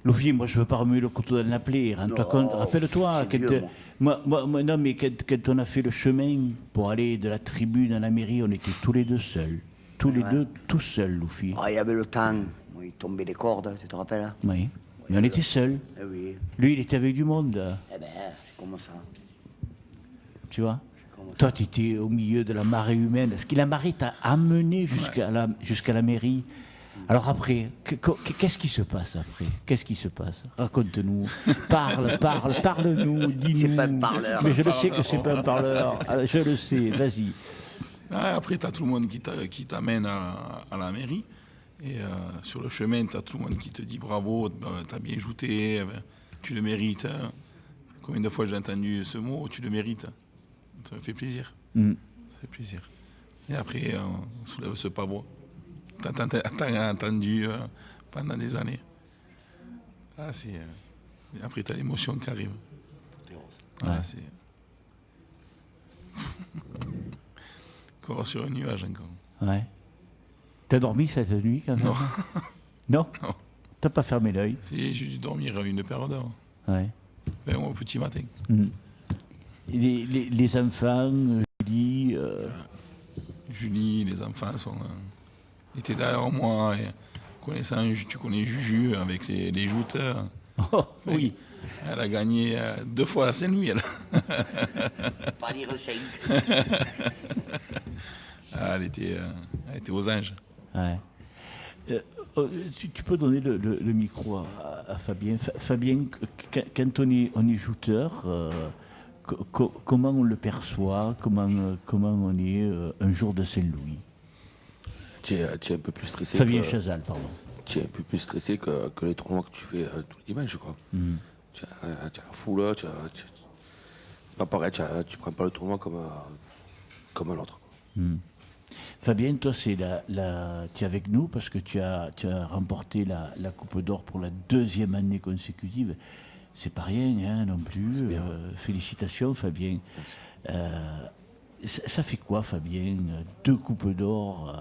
Louvier, moi je veux pas remuer le couteau dans la plaie. Rends-toi compte, rappelle-toi, non, mais quand on a fait le chemin pour aller de la tribune à la mairie, on était tous les deux seuls. Tous les deux, tout seuls, Louvier. Ah, il y avait le temps, il tombait des cordes, tu te rappelles, hein? Oui, mais on était seuls. Eh oui. Lui, il était avec du monde. Eh ben, c'est comme ça. Tu vois? Toi, tu étais au milieu de la marée humaine. Est-ce que la marée t'a amené jusqu'à la mairie? Alors après, qu'est-ce qui se passe après? Qu'est-ce qui se passe? Raconte-nous. Parle-nous, dis-nous. C'est pas un parleur. Mais je le sais que c'est pas un parleur. Alors, je le sais, vas-y. Après, tu as tout le monde qui t'amène à la mairie. Et sur le chemin, tu as tout le monde qui te dit bravo, tu as bien jouté, tu le mérites. Combien de fois j'ai entendu ce mot, tu le mérites? Ça me fait plaisir. Ça fait plaisir. Et après, on soulève ce pavot. T'as entendu pendant des années. Après, t'as l'émotion qui arrive. C'est... Encore sur un nuage encore. Ouais. T'as dormi cette nuit quand même? Non. Non. T'as pas fermé l'œil? Si, j'ai dû dormir une paire d'heures. Ouais. Au petit matin. Les enfants, Julie, Julie, les enfants étaient derrière moi. Et tu connais Juju avec les joutes. Oh, oui. Elle a gagné 2 fois à Saint-Louis. Pas dire 5. Elle était aux anges. Ouais. Tu peux donner le micro à Fabien. Fabien, quand on est jouteur, comment on le perçoit, comment on est un jour de Saint-Louis? Tu es un peu plus stressé. Fabien Chazal, pardon. Tu es un peu plus stressé que les tournois que tu fais tous les dimanches, quoi. Tu as la foule, c'est pas pareil, tu prends pas le tournoi comme un autre. Fabien, toi, tu es avec nous parce que tu as remporté la Coupe d'Or pour la 2e année consécutive. C'est pas rien, hein, non plus. Félicitations, Fabien. Ça fait quoi, Fabien? 2 Coupes d'Or.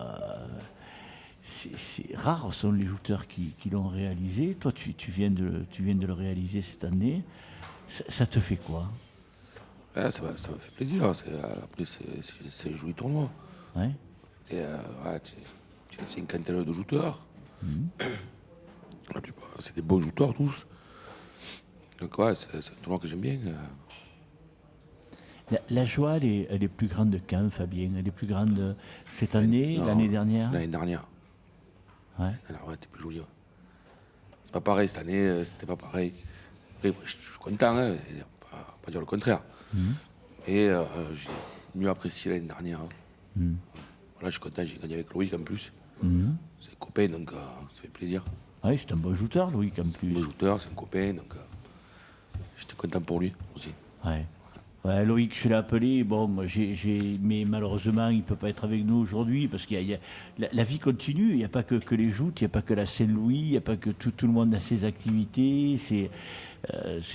C'est rares sont les jouteurs qui l'ont réalisé. Toi, tu viens de le réaliser cette année. Ça te fait quoi? Ça me fait plaisir. Après, c'est un joli tournoi. Ouais. Tu as une cinquantaine de jouteurs. La plupart, c'est des beaux jouteurs tous. Donc c'est un tournoi que j'aime bien. La joie, elle est plus grande quand, Fabien? Elle est plus grande cette année, l'année dernière? L'année dernière. Ouais. Alors, t'es plus joli. Ouais. C'est pas pareil cette année, c'était pas pareil. Après, je suis content, hein, pas dire le contraire. Et j'ai mieux apprécié l'année dernière. Voilà, je suis content, j'ai gagné avec Loïc en plus. C'est un copain, donc ça fait plaisir. Oui, c'est un bon joueur, Loïc, en plus. C'est un bon joueur, c'est un copain, donc j'étais content pour lui aussi. Ouais. Ouais, Loïc, je l'ai appelé, mais malheureusement, il ne peut pas être avec nous aujourd'hui parce qu'il la vie continue. Il n'y a pas que les joutes, il n'y a pas que la Saint-Louis, il n'y a pas que tout le monde a ses activités, ces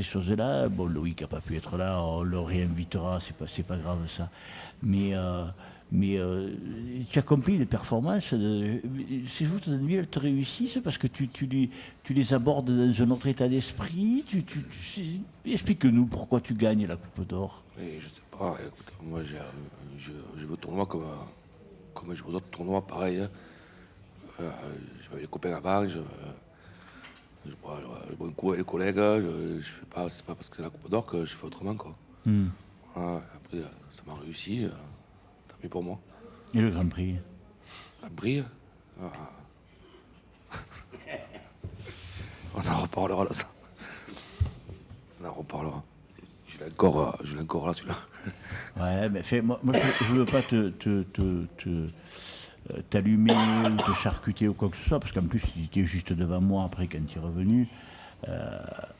choses-là. Bon, Loïc n'a pas pu être là, on le réinvitera, c'est pas grave ça. Mais tu accomplis des performances. Ces joutes de nuit, elles te réussissent parce que tu les abordes dans un autre état d'esprit. Explique-nous pourquoi tu gagnes la Coupe d'Or. Et je sais pas, écoute, moi je vais au tournoi comme je vais aux autres tournois, pareil. Hein. Je vais avec les copains avant, je bois un coup avec les collègues, c'est pas parce que c'est la Coupe d'Or que je fais autrement, quoi. Après, ça m'a réussi. Mais pour moi. Et le Grand Prix? La Brie. On en reparlera là, ça. On en reparlera. Je l'ai encore là, celui-là. Ouais, mais moi je ne veux pas t'allumer ou te charcuter ou quoi que ce soit, parce qu'en plus, tu étais juste devant moi après quand tu es revenu.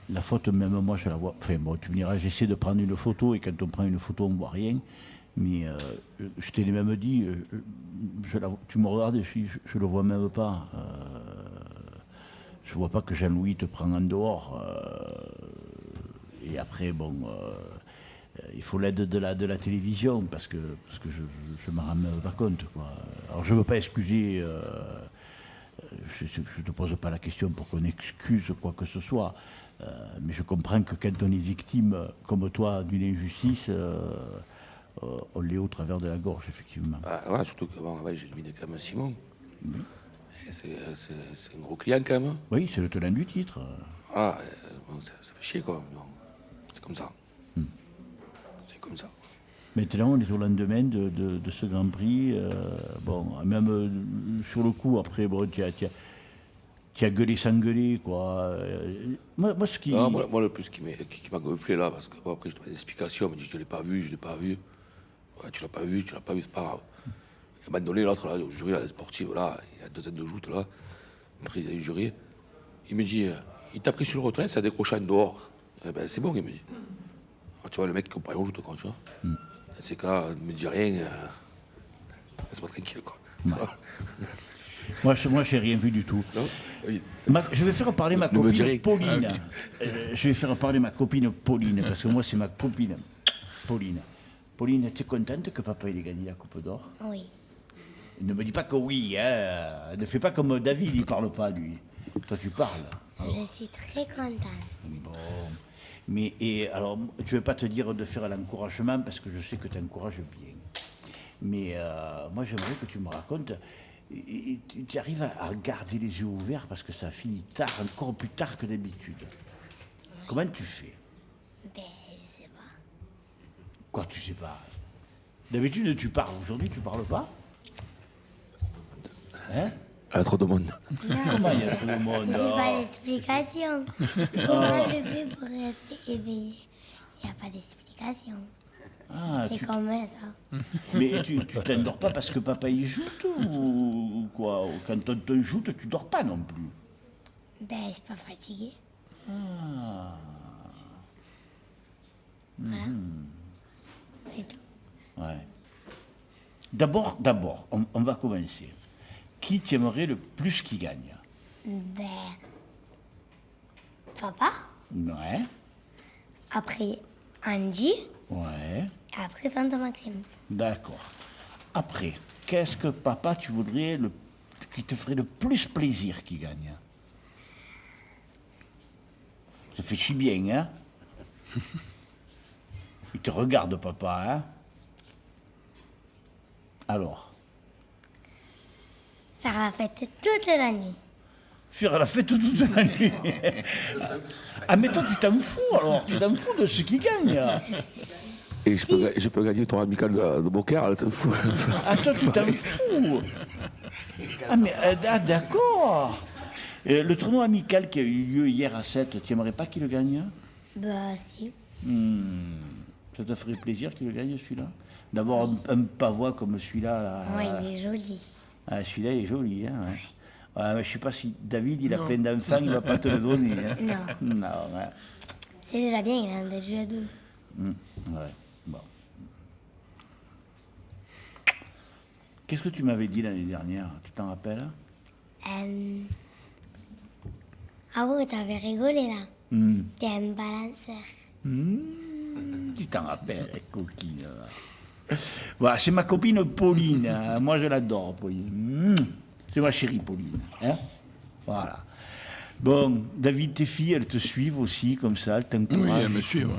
La faute, même moi, je la vois. Enfin, bon, tu me diras, j'essaie de prendre une photo, et quand on prend une photo, on ne voit rien. Mais je t'ai même dit, tu me regardes, je ne le vois même pas. Je ne vois pas que Jean-Louis te prend en dehors. Et après, il faut l'aide de la télévision, parce que je ne m'en rends même pas compte, quoi. Alors je ne veux pas excuser, je ne te pose pas la question pour qu'on excuse quoi que ce soit. Mais je comprends que quand on est victime, comme toi, d'une injustice... on l'est au travers de la gorge, effectivement. Ouais, surtout qu'avant, j'ai éliminé quand même Simon. C'est un gros client, quand même. Oui, c'est le tenant du titre. Ça fait chier, quoi. C'est comme ça. C'est comme ça. Maintenant, on est au lendemain de ce Grand Prix. Même sur le coup, après, tu as gueulé sans gueuler, quoi. Moi, le plus qui m'a gonflé, là, parce que après, je donne des explications, on me dit, je ne l'ai pas vu. Ouais, tu l'as pas vu, c'est pas grave. À un moment donné, l'autre, là, le jury, là, les sportifs, là, il y a 2 ans de joute, là, après, il y a eu le jury. Il me dit, il t'a pris sur le retrait, ça a décroché en dehors. Eh ben, c'est bon, il me dit. Alors, tu vois, le mec qui compare en joute, quoi, tu vois. C'est que là, il me dit rien, laisse-moi tranquille, quoi. Moi, je n'ai rien vu du tout. Je vais faire parler ma copine Pauline. Je vais faire parler ma copine Pauline, parce que moi, c'est ma copine Pauline. Pauline, tu es contente que papa ait gagné la Coupe d'Or? Oui. Ne me dis pas que oui, hein. Ne fais pas comme David, il ne parle pas, lui. Toi, tu parles. Alors. Je suis très contente. Bon. Mais alors, je ne vais pas te dire de faire l'encouragement, parce que je sais que tu encourages bien. Mais moi, j'aimerais que tu me racontes. Et tu arrives à garder les yeux ouverts parce que ça finit tard, encore plus tard que d'habitude. Comment tu fais? Ben, je sais pas. Quoi, tu sais pas? D'habitude, tu parles. Aujourd'hui, tu parles pas? Hein? Il y a trop de monde. Comment il y a trop de monde? J'ai pas d'explication. Comment je fais pour rester éveillé? Il n'y a pas d'explication. Ah, C'est comme ça. Mais tu t'endors pas parce que papa il joute ou quoi? Ou quand tonton joute, tu dors pas non plus. Ben, je suis pas fatiguée. Voilà. C'est tout. Ouais. D'abord, on va commencer. Qui t'aimerait le plus qui gagne? Ben, papa, Ouais, après Andy, ouais, et après tante Maxime. d'accord. Après, qu'est-ce que papa tu voudrais qui te ferait le plus plaisir qui gagne? Réfléchis bien, hein? Il te regarde, papa, hein? Alors, Faire la fête toute la nuit. faire la fête toute la nuit. Ah, mais toi, tu t'en fous, alors. Tu t'en fous de ce qui gagne. Et je peux gagner le tournoi amical de Beaucaire, elle s'en fout. Ah, toi, tu t'en fous. Ah, mais d'accord. Le tournoi amical qui a eu lieu hier à 7, tu aimerais pas qu'il le gagne? Bah, si. Ça te ferait plaisir qu'il le gagne, celui-là? D'avoir un pavois comme celui-là. Là. Oui, il est joli. Ah, celui-là, il est joli, hein, ouais. Ouais, mais je sais pas si David, il a plein d'enfants, il va pas te le donner. Hein. Non. Non, ouais. C'est déjà bien, il en a déjà deux. Ouais, bon. Qu'est-ce que tu m'avais dit l'année dernière? Tu t'en rappelles? Ah oui, t'avais rigolé là. T'es un balanceur. Tu t'en rappelles, coquine. Voilà, c'est ma copine Pauline. Hein. Moi, je l'adore, Pauline. C'est ma chérie Pauline. Hein, voilà. Bon, David, tes filles, elles te suivent aussi, comme ça, elles t'encouragent. Oui, elle me suit, ouais.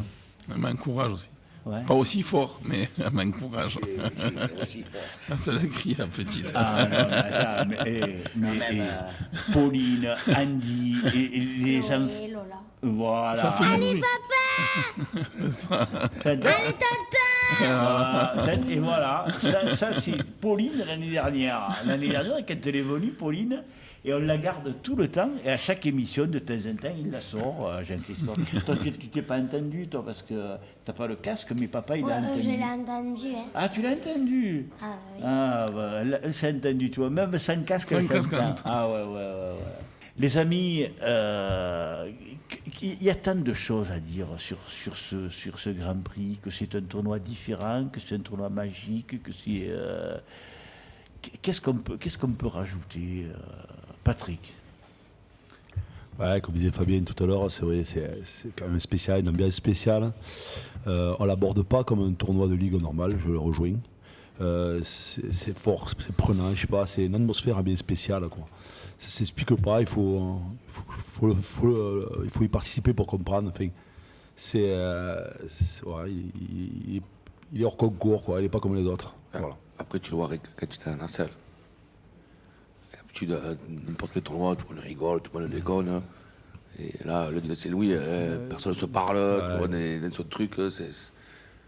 Elle m'encourage aussi. Ouais. Pas aussi fort, mais elle m'encourage. Aussi fort. Ah, ça l'a crié, la petite. Ah non, attends, mais Pauline, Andy, et les enfants. Et Lola. Voilà. Ça fait du bruit. C'est ça. Et voilà, ça c'est Pauline l'année dernière. L'année dernière, quand elle est venue, Pauline, et on la garde tout le temps, et à chaque émission, de temps en temps, il la sort. Jean-Christophe. Toi, tu t'es pas entendu, toi, parce que t'as pas le casque, mais papa, il a entendu. Je l'ai entendu. Hein. Ah, tu l'as entendu? Ah oui. Ah, bah, elle s'est entendue, tu vois, même sans casque, elle casque, s'entend. elle entend. Ah, ouais. Les amis, il y a tant de choses à dire sur ce Grand Prix, que c'est un tournoi différent, que c'est un tournoi magique, que c'est... Qu'est-ce qu'on peut rajouter, Patrick? Ouais, comme disait Fabien tout à l'heure, c'est vrai, c'est quand même spécial, une ambiance spéciale. On l'aborde pas comme un tournoi de ligue normal, je le rejoins. C'est fort, c'est prenant, je sais pas, c'est une atmosphère bien spéciale, quoi. Ça s'explique pas, il faut y participer pour comprendre. Enfin, ouais, il est hors concours, quoi. Il n'est pas comme les autres. Voilà. Après, tu le vois quand tu es dans la salle. D'habitude, n'importe quel tournoi, tout le monde rigole, tout le monde déconne. Et là, le Saint-Louis, personne ne se parle, tout le monde est dans son truc.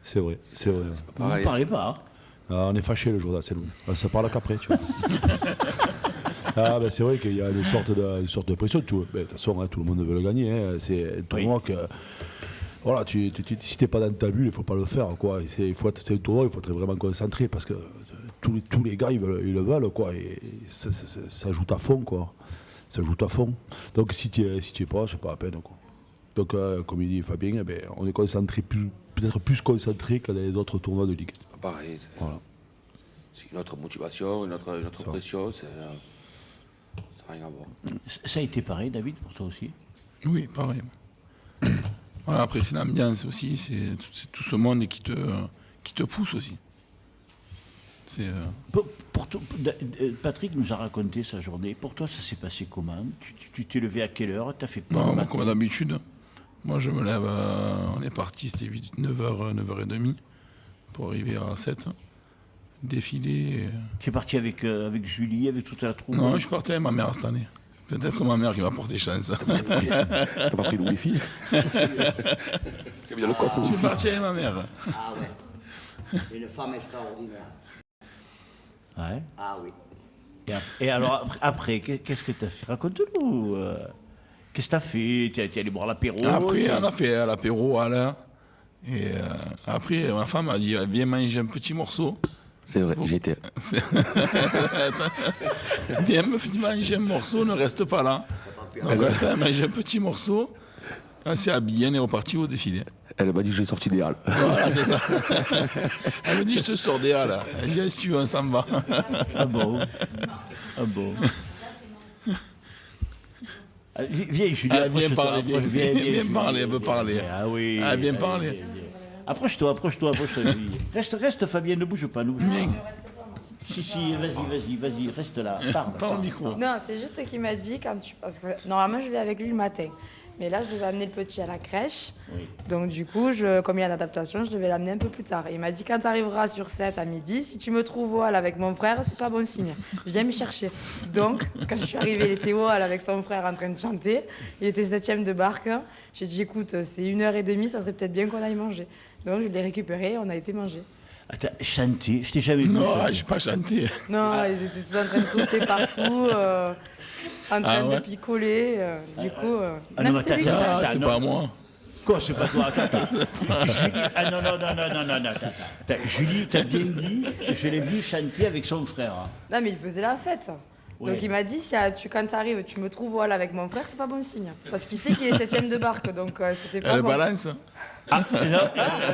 C'est vrai. C'est pas Vous ne pareil. parlez pas, hein? On est fâché le jour de Saint-Louis. On se parle qu'après, tu vois. Ah, ben c'est vrai qu'il y a une sorte de pression. Tu vois. Ben, de toute façon, hein, tout le monde veut le gagner. Hein. C'est un tournoi que. Voilà, si t'es pas dans ta bulle, il faut pas le faire. Quoi. C'est un tournoi, il faut être vraiment concentré parce que tous les gars, ils le veulent. Quoi, et ça joue à fond. Quoi. Ça joue à fond. Donc si tu es pas, c'est pas la peine. Quoi. Donc, comme il dit Fabien, eh ben, on est concentré peut-être plus concentré que dans les autres tournois de ligue. C'est pas pareil. Voilà. C'est une autre motivation, une autre pression. Ça n'a rien à voir. Ça a été pareil, David, pour toi aussi? Oui, pareil. Voilà, après, c'est l'ambiance aussi, c'est tout ce monde qui te pousse aussi. Pour toi, Patrick nous a raconté sa journée. Pour toi, ça s'est passé comment? Tu t'es levé à quelle heure? Tu as fait quoi? Non, le moi, matin? comme d'habitude, moi je me lève, on est parti, c'était 9h, 9h30 pour arriver à 7. défilé. Tu es parti avec Julie, avec toute la troupe? Non, je suis parti avec ma mère cette année. Peut-être ma mère qui m'a porté chance. T'as pas pris le wifi? T'as mis dans le coffre. Je suis parti avec ma mère. Ah ouais. Une femme extraordinaire. Ouais. Ah oui. Et alors, après, qu'est-ce que tu as fait? Raconte-nous. Qu'est-ce que tu as fait? Tu es allé boire l'apéro? Après, on a fait l'apéro, Alain. Et après, ma femme a dit, viens manger un petit morceau. C'est vrai, j'y étais. Viens manger un morceau, ne reste pas là. Donc, attends, manger un petit morceau. On s'est habillé, on est reparti au défilé. Elle m'a dit que j'ai sorti des halles. Voilà, c'est ça. Elle me dit, je te sors des halles. J'ai dit, si tu veux, on s'en va. Ah bon? Ah bon? Viens, Julie, Ah, viens parler, viens parler, elle veut viens. parler. Ah oui. Ah, viens parler. Approche-toi, Julie. Reste, Fabien, ne bouge pas, Si, vas-y, reste là. Parle au micro. Non, c'est juste ce qu'il m'a dit parce que normalement je vais avec lui le matin. Mais là, je devais amener le petit à la crèche. Oui. Donc du coup, comme il y a une adaptation, je devais l'amener un peu plus tard. Il m'a dit quand tu arriveras sur 7 à midi, si tu me trouves au hall avec mon frère, c'est pas bon signe. Viens me chercher. Donc, quand je suis arrivée, il était au hall avec son frère en train de chanter. Il était 7e de barque. J'ai dit écoute, c'est 1h30, ça serait peut-être bien qu'on aille manger. Donc je l'ai récupéré, on a été manger. Attends, chanter, je t'ai jamais vu. Non, chanter. j'ai pas chanté. Non, ils étaient tous en train de sauter partout, en train de picoler. Du coup, Ah non, mais c'est lui qui attends, a- Ah, c'est non. pas moi. Quoi, c'est pas toi? Attends. Julie, ah non, attends. Julie, t'as bien dit, je l'ai vu chanter avec son frère. Non, mais il faisait la fête. Ouais. Donc il m'a dit, si quand tu arrives, tu me trouves au hall avec mon frère, c'est pas bon signe. Parce qu'il sait qu'il est 7e de barque, donc c'était pas Elle bon. balance. Ah, non,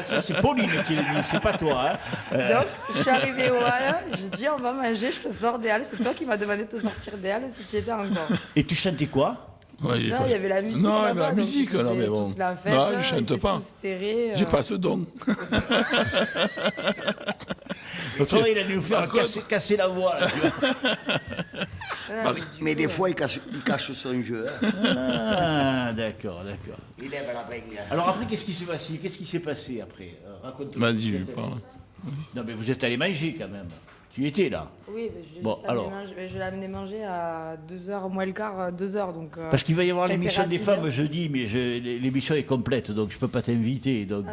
ça c'est Pauline qui l'a dit, c'est pas toi. Hein. Donc je suis arrivée au hall, j'ai dit, on va manger, je te sors des halles. C'est toi qui m'as demandé de te sortir des halles si tu étais encore. Et tu chantais quoi? Ouais, Non, il y avait la musique. Non, il y avait là-bas, la donc musique, ils non, mais faisaient bon. tous la fête, Non, je ils chante étaient pas. tous serrés, J'ai pas ce don. L'autre fois, il a dû nous faire Par contre- casser la voix. Là, tu vois. Mais des fois, il cache son jeu. Hein. Ah, d'accord. Il lève la brigue. Alors après, qu'est-ce qui s'est passé après? Raconte-moi. Vas-y, lui parle. Non, mais vous êtes allé manger quand même. Tu y étais là. Oui, mais je, Bon, juste alors. je l'ai amené manger à 2h moins le quart, 2h. Donc, Parce qu'il va y avoir ça a été l'émission des rapide. femmes jeudi, mais l'émission est complète, donc je peux pas t'inviter. Donc, Non,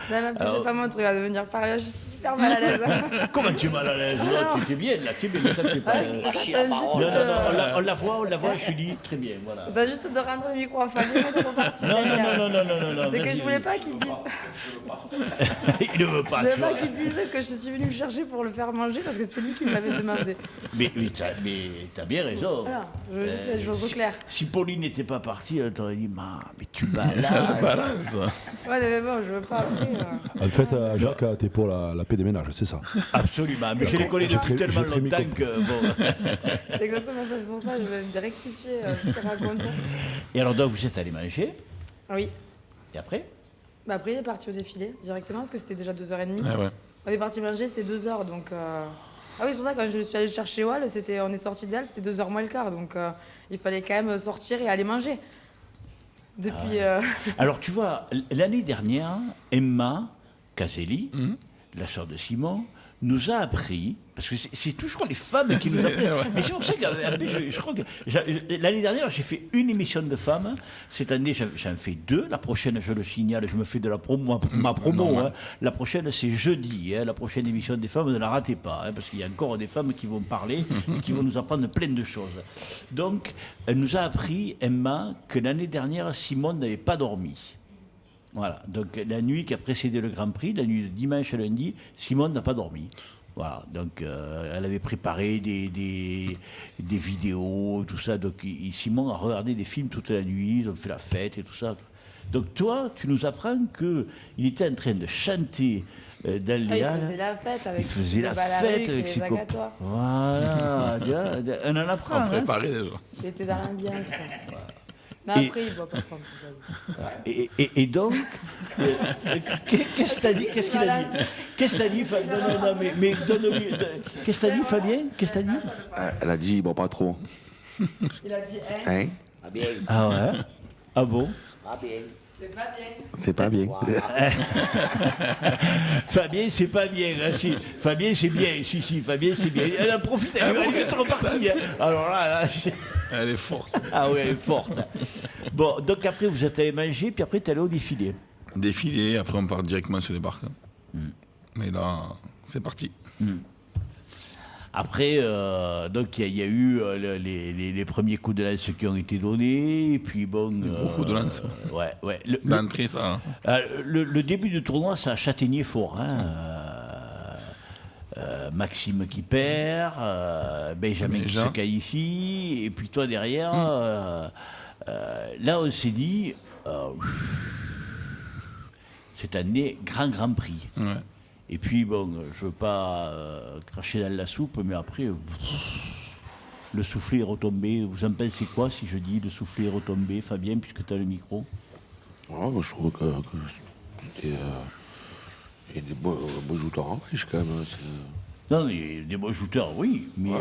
mais après, c'est pas mon truc de venir parler là, je suis super mal à l'aise. comment tu es mal à l'aise? Non, tu es bien là, tu es bien. mais toi, tu es pas- Ah, je t'attends juste, on la voit, Julie, très bien, voilà. je dois juste de rendre le micro à Fabien et de repartir. Non, derrière. C'est que vas-y. je voulais pas qu'il dise. Il ne veut pas, Je veux tu pas vois. qu'il dise que je suis venue le chercher pour le faire manger parce que c'est lui qui me l'avait demandé. Mais t'as bien raison. Voilà, je veux juste mettre les choses au clair. Si Pauline n'était pas partie, elle t'aurait dit, mais tu Elle balades. balance. Ouais, mais bon, je veux pas après. En fait, Jacques, t'es pour la paix des ménages, c'est ça. Absolument, mais je les connais depuis j'ai tellement très longtemps mécompris. que bon. C'est exactement ça, c'est pour ça que je vais rectifier ce qu'il raconte. Et alors donc vous êtes allé manger, Oui. et après? Bah après, il est parti au défilé directement parce que c'était déjà 2h30. Ah ouais. On est parti manger, c'était 2h donc. Ah oui, c'est pour ça que quand je suis allée chercher Wall, on est sorti d'elle, c'était 2h moins le quart donc il fallait quand même sortir et aller manger. Depuis. Alors tu vois, l'année dernière, Emma Caselli, la sœur de Simon, nous a appris, parce que c'est toujours les femmes qui nous apprennent, Ouais. mais c'est pour ça que je crois que l'année dernière j'ai fait une émission de femmes, cette année j'en fais 2, la prochaine je le signale, je me fais de la promo, ma promo, Normal. hein. La prochaine c'est jeudi, hein. La prochaine émission des femmes, ne la ratez pas, hein, parce qu'il y a encore des femmes qui vont parler et qui vont nous apprendre plein de choses. Donc elle nous a appris, Emma, que l'année dernière Simone n'avait pas dormi. Voilà, donc la nuit qui a précédé le Grand Prix, la nuit de dimanche à lundi, Simone n'a pas dormi. Voilà, donc elle avait préparé des vidéos, tout ça. Donc Simon a regardé des films toute la nuit, ils ont fait la fête et tout ça. Donc toi, tu nous apprends qu'il était en train de chanter dans les il halles. faisait la fête avec Il faisait la fête avec ses copains. copains. Voilà, on en apprend. On Hein. préparait déjà. Il était dans l'ambiance. Mais Et- après, il boit pas trop. Et donc, qu'est-ce que t'as dit? Qu'est-ce qu'il a dit? Qu'est-ce que t'as dit, Fabien? Non, mais donne-lui. Qu'est-ce que t'as dit, Fabien? Qu'est-ce que t'as dit? Elle a dit, bon, pas trop. Il a dit, hein. Hein? Ah bien, Ah ouais? Ah bon? ah bien. C'est pas bien. Fabien, c'est pas bien. Hein, si. Fabien, c'est bien. Si, Fabien, c'est bien. Elle en profite, elle va être repartie. Hein. Alors là, Elle est forte. ah oui, elle est forte. Bon, donc après, vous êtes allé manger, puis après, tu es allé au défilé. Défilé, après on part directement sur les barques. Mais là, c'est parti. Après, donc il y a eu les premiers coups de lance qui ont été donnés, et puis bon... Beaucoup de lance. Ouais. D'entrée, ça. Le début du tournoi, c'est à Châtaignier-Fort. Hein, Maxime qui perd, Benjamin qui se qualifie, et puis toi derrière, là on s'est dit, cette année, grand prix. Ouais. Et puis bon, je veux pas cracher dans la soupe, mais après, le soufflet est retombé. Vous en pensez quoi si je dis le soufflet est retombé, Fabien, puisque tu as le micro? Voilà, moi, je trouve que c'était il y a des beaux jouteurs en pêche quand même. Non, il y a des bons shooters, oui, mais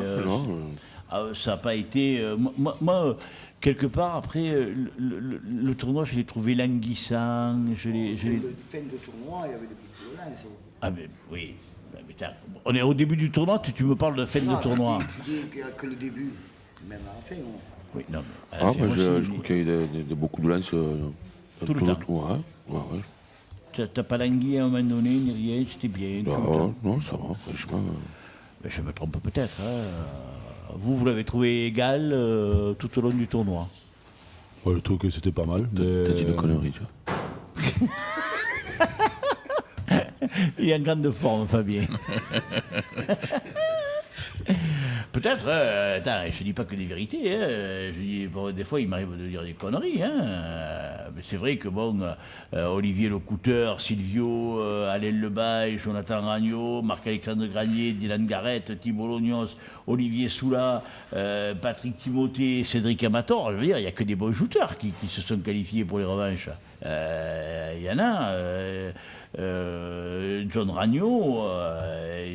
ça n'a pas été... moi, quelque part, après, le tournoi, je l'ai trouvé languissant. Le fin de tournoi, il y avait des coups de lance. Ah, mais oui. Mais on est au début du tournoi, tu me parles de fin de tournoi. Tu dis qu'il n'y a que le début, même à la fin. Oui, non, mais à la fin moi, aussi, je trouve qu'il y a eu beaucoup de lances tout le temps. tournoi. Ouais. T'as pas langui à un moment donné, ni rien, c'était bien. Non, ça va, franchement. Mais je me trompe peut-être. Hein. Vous l'avez trouvé égal tout au long du tournoi? Ouais, je trouve que c'était pas mal. T'as dit une connerie, tu vois. Il est en grande forme, Fabien. Peut-être, attends, je ne dis pas que des vérités. Hein. Je dis, bon, des fois, il m'arrive de dire des conneries. Hein. Mais c'est vrai que, bon, Olivier Lecouteur, Silvio, Alain Lebaille, Jonathan Ragnaud, Marc-Alexandre Granier, Dylan Garrett, Thibault Lognos, Olivier Soula, Patrick Timothée, Cédric Amator, je veux dire, il n'y a que des bons shooters qui se sont qualifiés pour les revanches. Il y en a. John Ragnaud,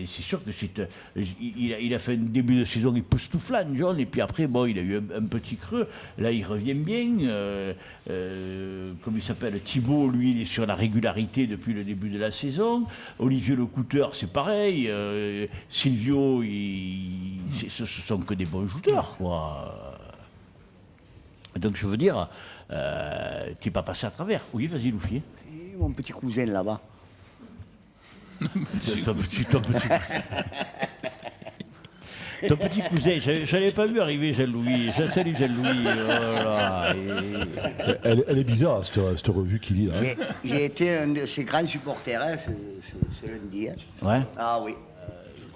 c'est sûr que il a fait un début de saison époustouflant, John, et puis après, bon, il a eu un petit creux. Là, il revient bien. Comme il s'appelle, Thibault, lui, il est sur la régularité depuis le début de la saison. Olivier Lecouteur, c'est pareil. Silvio, ce sont que des bons shooters, quoi. Donc, je veux dire, tu n'es pas passé à travers. Oui, vas-y, Loufier. Mon petit cousin là-bas. Ton petit cousin, je n'avais pas vu arriver Jean-Louis. Salut Jean-Louis. Voilà. Elle est bizarre, cette revue qu'il lit là. J'ai été un de ses grands supporters ce lundi. Hein. Ouais. Ah oui.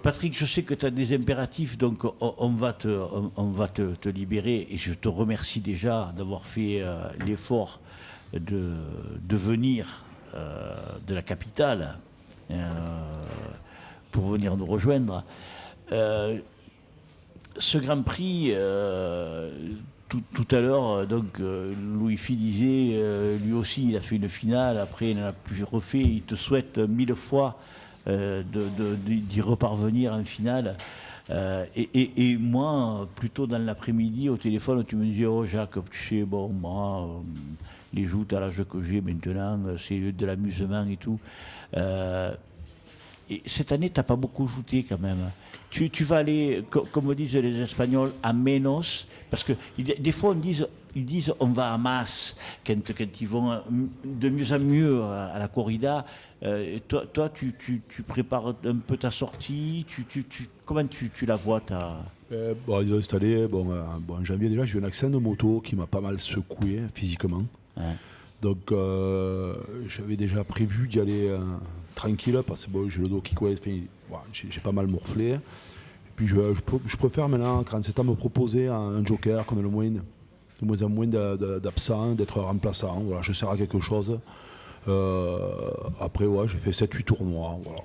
Patrick, je sais que tu as des impératifs, donc on va te libérer. Et je te remercie déjà d'avoir fait l'effort de venir de la capitale pour venir nous rejoindre. Ce Grand Prix, tout à l'heure, donc Louis-Philippe disait, lui aussi il a fait une finale, après il n'en a plus refait, il te souhaite 1000 fois d'y reparvenir en finale. Et moi, plutôt dans l'après-midi, au téléphone, tu me disais, oh Jacques, tu sais, bon, moi, les joutes à l'âge que j'ai maintenant, c'est de l'amusement et tout. Et cette année, tu n'as pas beaucoup jouté quand même. Tu vas aller, comme disent les Espagnols, à menos, parce que des fois ils disent on va à masse quand ils vont de mieux en mieux à la corrida. Toi, tu prépares un peu ta sortie. Comment tu la vois Cette année, en janvier déjà, j'ai eu un accident de moto qui m'a pas mal secoué physiquement. Ouais. Donc j'avais déjà prévu d'y aller tranquille parce que j'ai le dos qui coince, j'ai pas mal morflé. Et puis je préfère maintenant, quand c'est temps, me proposer un joker qu'on a de moins en moins d'absents, d'être remplaçant. Voilà, je sers à quelque chose. Après, j'ai fait 7-8 tournois. Voilà.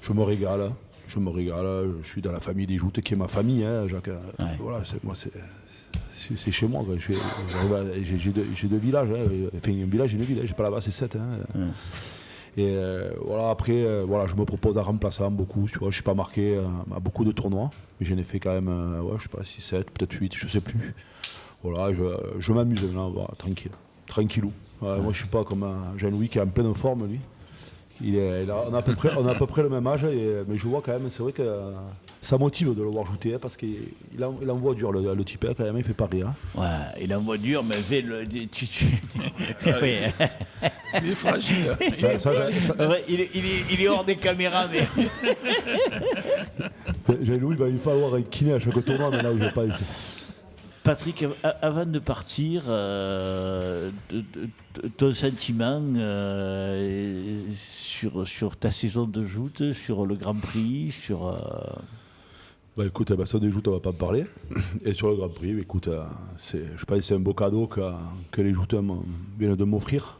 Je me régale. Je suis dans la famille des joutes, qui est ma famille, hein, Jacques. Ouais. Voilà, c'est chez moi. J'ai deux villages. Enfin, un village et une ville. J'ai pas là-bas, c'est 7. Hein. Ouais. Et après, je me propose un remplaçant beaucoup. Tu vois, je suis pas marqué à beaucoup de tournois, mais j'en ai fait quand même, je sais pas, 6, 7, peut-être 8, je sais plus. Voilà, je m'amuse là, voilà, tranquillou. Ouais, moi, je suis pas comme Jean-Louis qui est en pleine forme, lui. On a à peu près le même âge, mais je vois quand même, c'est vrai que ça motive de le voir jouer, hein, parce qu'il envoie dur, le type, quand même, il fait pas rire. Hein. Ouais, il envoie dur, mais oui. Il est fragile. Il est hors des caméras, mais. Jean-Louis, il va falloir un kiné à chaque tournoi, maintenant où je pense. Patrick, avant de partir, ton sentiment sur ta saison de joute, sur le Grand Prix, sur... Écoute, ça de joute, on va pas en parler. Et sur le Grand Prix, écoute, je pense que c'est un beau cadeau que les jouteurs viennent de m'offrir.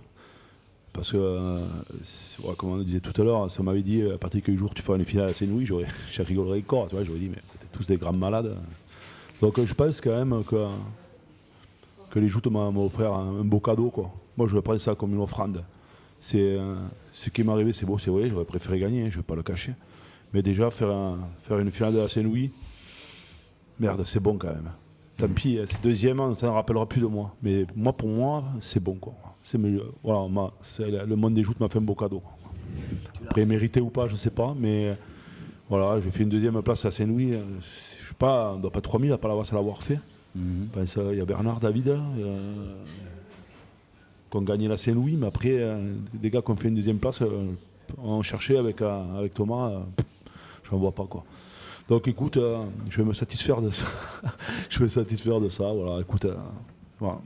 Parce que, comme on disait tout à l'heure, ça m'avait dit, Patrick, un jour tu feras une finale à Saint-Louis, j'ai rigolé encore, j'aurais dit, mais vous êtes tous des grands malades. Donc je pense quand même que les joutes m'ont offert un beau cadeau, quoi. Moi je prends ça comme une offrande. Ce qui m'est arrivé, c'est beau, c'est vrai, j'aurais préféré gagner, je ne vais pas le cacher. Mais déjà faire une finale de la Saint-Louis, merde, c'est bon quand même. Tant pis, c'est deuxième, ça ne rappellera plus de moi. Mais pour moi, c'est bon, quoi. Voilà, le monde des joutes m'a fait un beau cadeau, quoi. Après, mérité ou pas, je ne sais pas, mais voilà, j'ai fait une deuxième place à Saint-Louis. On ne doit pas 3000 à pas l'avoir fait. Il y a Bernard, David, qui ont gagné la Saint-Louis, mais après, des gars qui ont fait une deuxième place, on cherchait avec Thomas, je n'en vois pas, quoi. Donc écoute, je vais me satisfaire de ça. Voilà, écoute, voilà.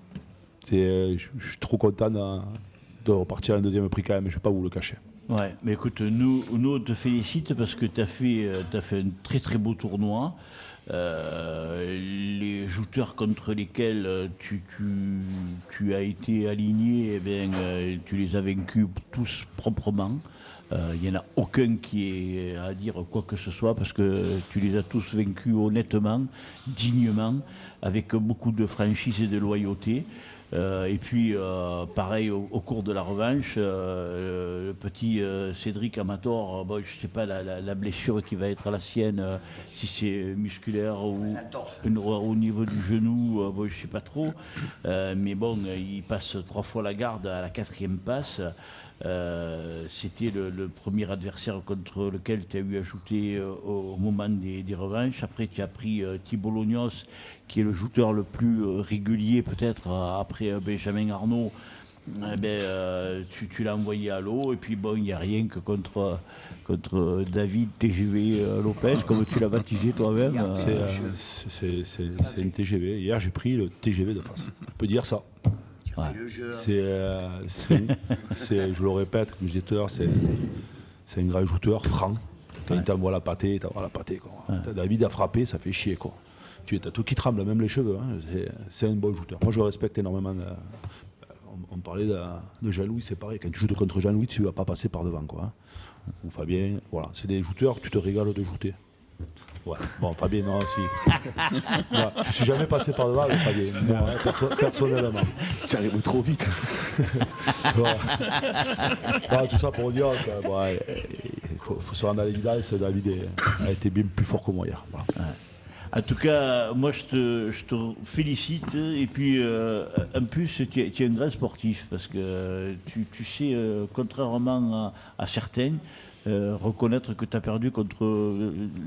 Je suis trop content de repartir un deuxième prix quand même, je ne vais pas vous le cacher. Ouais, mais écoute, nous on te félicite parce que tu as fait un très très beau tournoi. Les jouteurs contre lesquels tu as été aligné, tu les as vaincus tous proprement. Il n'y en a aucun qui est à dire quoi que ce soit parce que tu les as tous vaincus honnêtement, dignement, avec beaucoup de franchise et de loyauté. Et puis, pareil, au cours de la revanche, le petit Cédric Amator, je ne sais pas la blessure qui va être la sienne, si c'est musculaire ou au niveau du genou, je ne sais pas trop. Mais bon, il passe 3 fois la garde à la 4e passe. C'était le premier adversaire contre lequel tu as eu ajouté au moment des revanches. Après, tu as pris Thibault Lognos, qui est le jouteur le plus régulier peut-être après Benjamin Arnaud. Tu l'as envoyé à l'eau. Et puis bon, il n'y a rien que contre David TGV Lopez, comme tu l'as baptisé toi-même. C'est une TGV. Hier, j'ai pris le TGV de face. On peut dire ça. Ouais. Je le répète, comme je disais tout à l'heure, c'est un grand joueur franc. Quand il t'envoie la pâtée, quoi. Ouais. David a frappé, ça fait chier, quoi. Tu as tout qui tremble, même les cheveux. Hein. C'est un bon joueur. Moi, je le respecte énormément. On parlait de Jean-Louis, c'est pareil. Quand tu joues contre Jean-Louis, tu ne vas pas passer par devant, quoi. Hein. Ou Fabien, voilà. C'est des joueurs, tu te régales de jouer. Ouais. Bon, Fabien, non, si. Voilà. Je ne suis jamais passé par devant avec Fabien. Moi, personnellement. Tu arrives trop vite. Voilà. Tout ça pour dire qu'il faut se rendre à l'évidence. David a été bien plus fort que moi hier. Voilà. Ouais. En tout cas, moi je te félicite et puis en plus tu es un grand sportif parce que tu sais, contrairement à certains, reconnaître que tu as perdu contre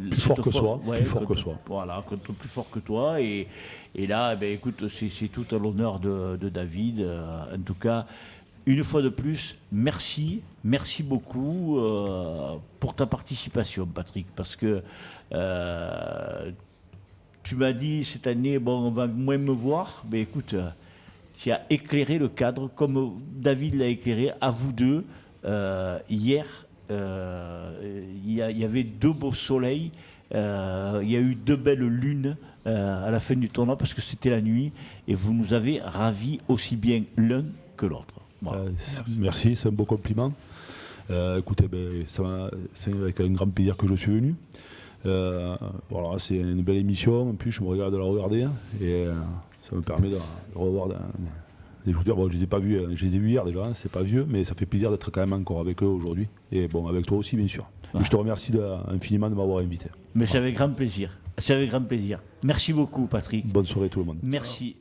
plus fort que soi. Voilà, contre plus fort que toi et là, écoute, c'est tout à l'honneur de David. En tout cas, une fois de plus, merci beaucoup pour ta participation, Patrick, parce que tu m'as dit cette année, on va moins me voir, mais écoute, tu as éclairé le cadre comme David l'a éclairé, à vous deux. Hier, il y avait 2 beaux soleils, il y a eu 2 belles lunes à la fin du tournoi parce que c'était la nuit et vous nous avez ravis aussi bien l'un que l'autre. Voilà. Merci, c'est un beau compliment. Écoutez, c'est avec un grand plaisir que je suis venu. Voilà, c'est une belle émission, en plus je me regarde de la regarder et ça me permet de revoir des joueurs. Bon, je les ai pas vus, je les ai vus hier déjà, c'est pas vieux, mais ça fait plaisir d'être quand même encore avec eux aujourd'hui et bon, avec toi aussi bien sûr. Ouais. Je te remercie infiniment de m'avoir invité. Mais c'est avec grand plaisir. Merci beaucoup, Patrick. Bonne soirée tout le monde. Merci.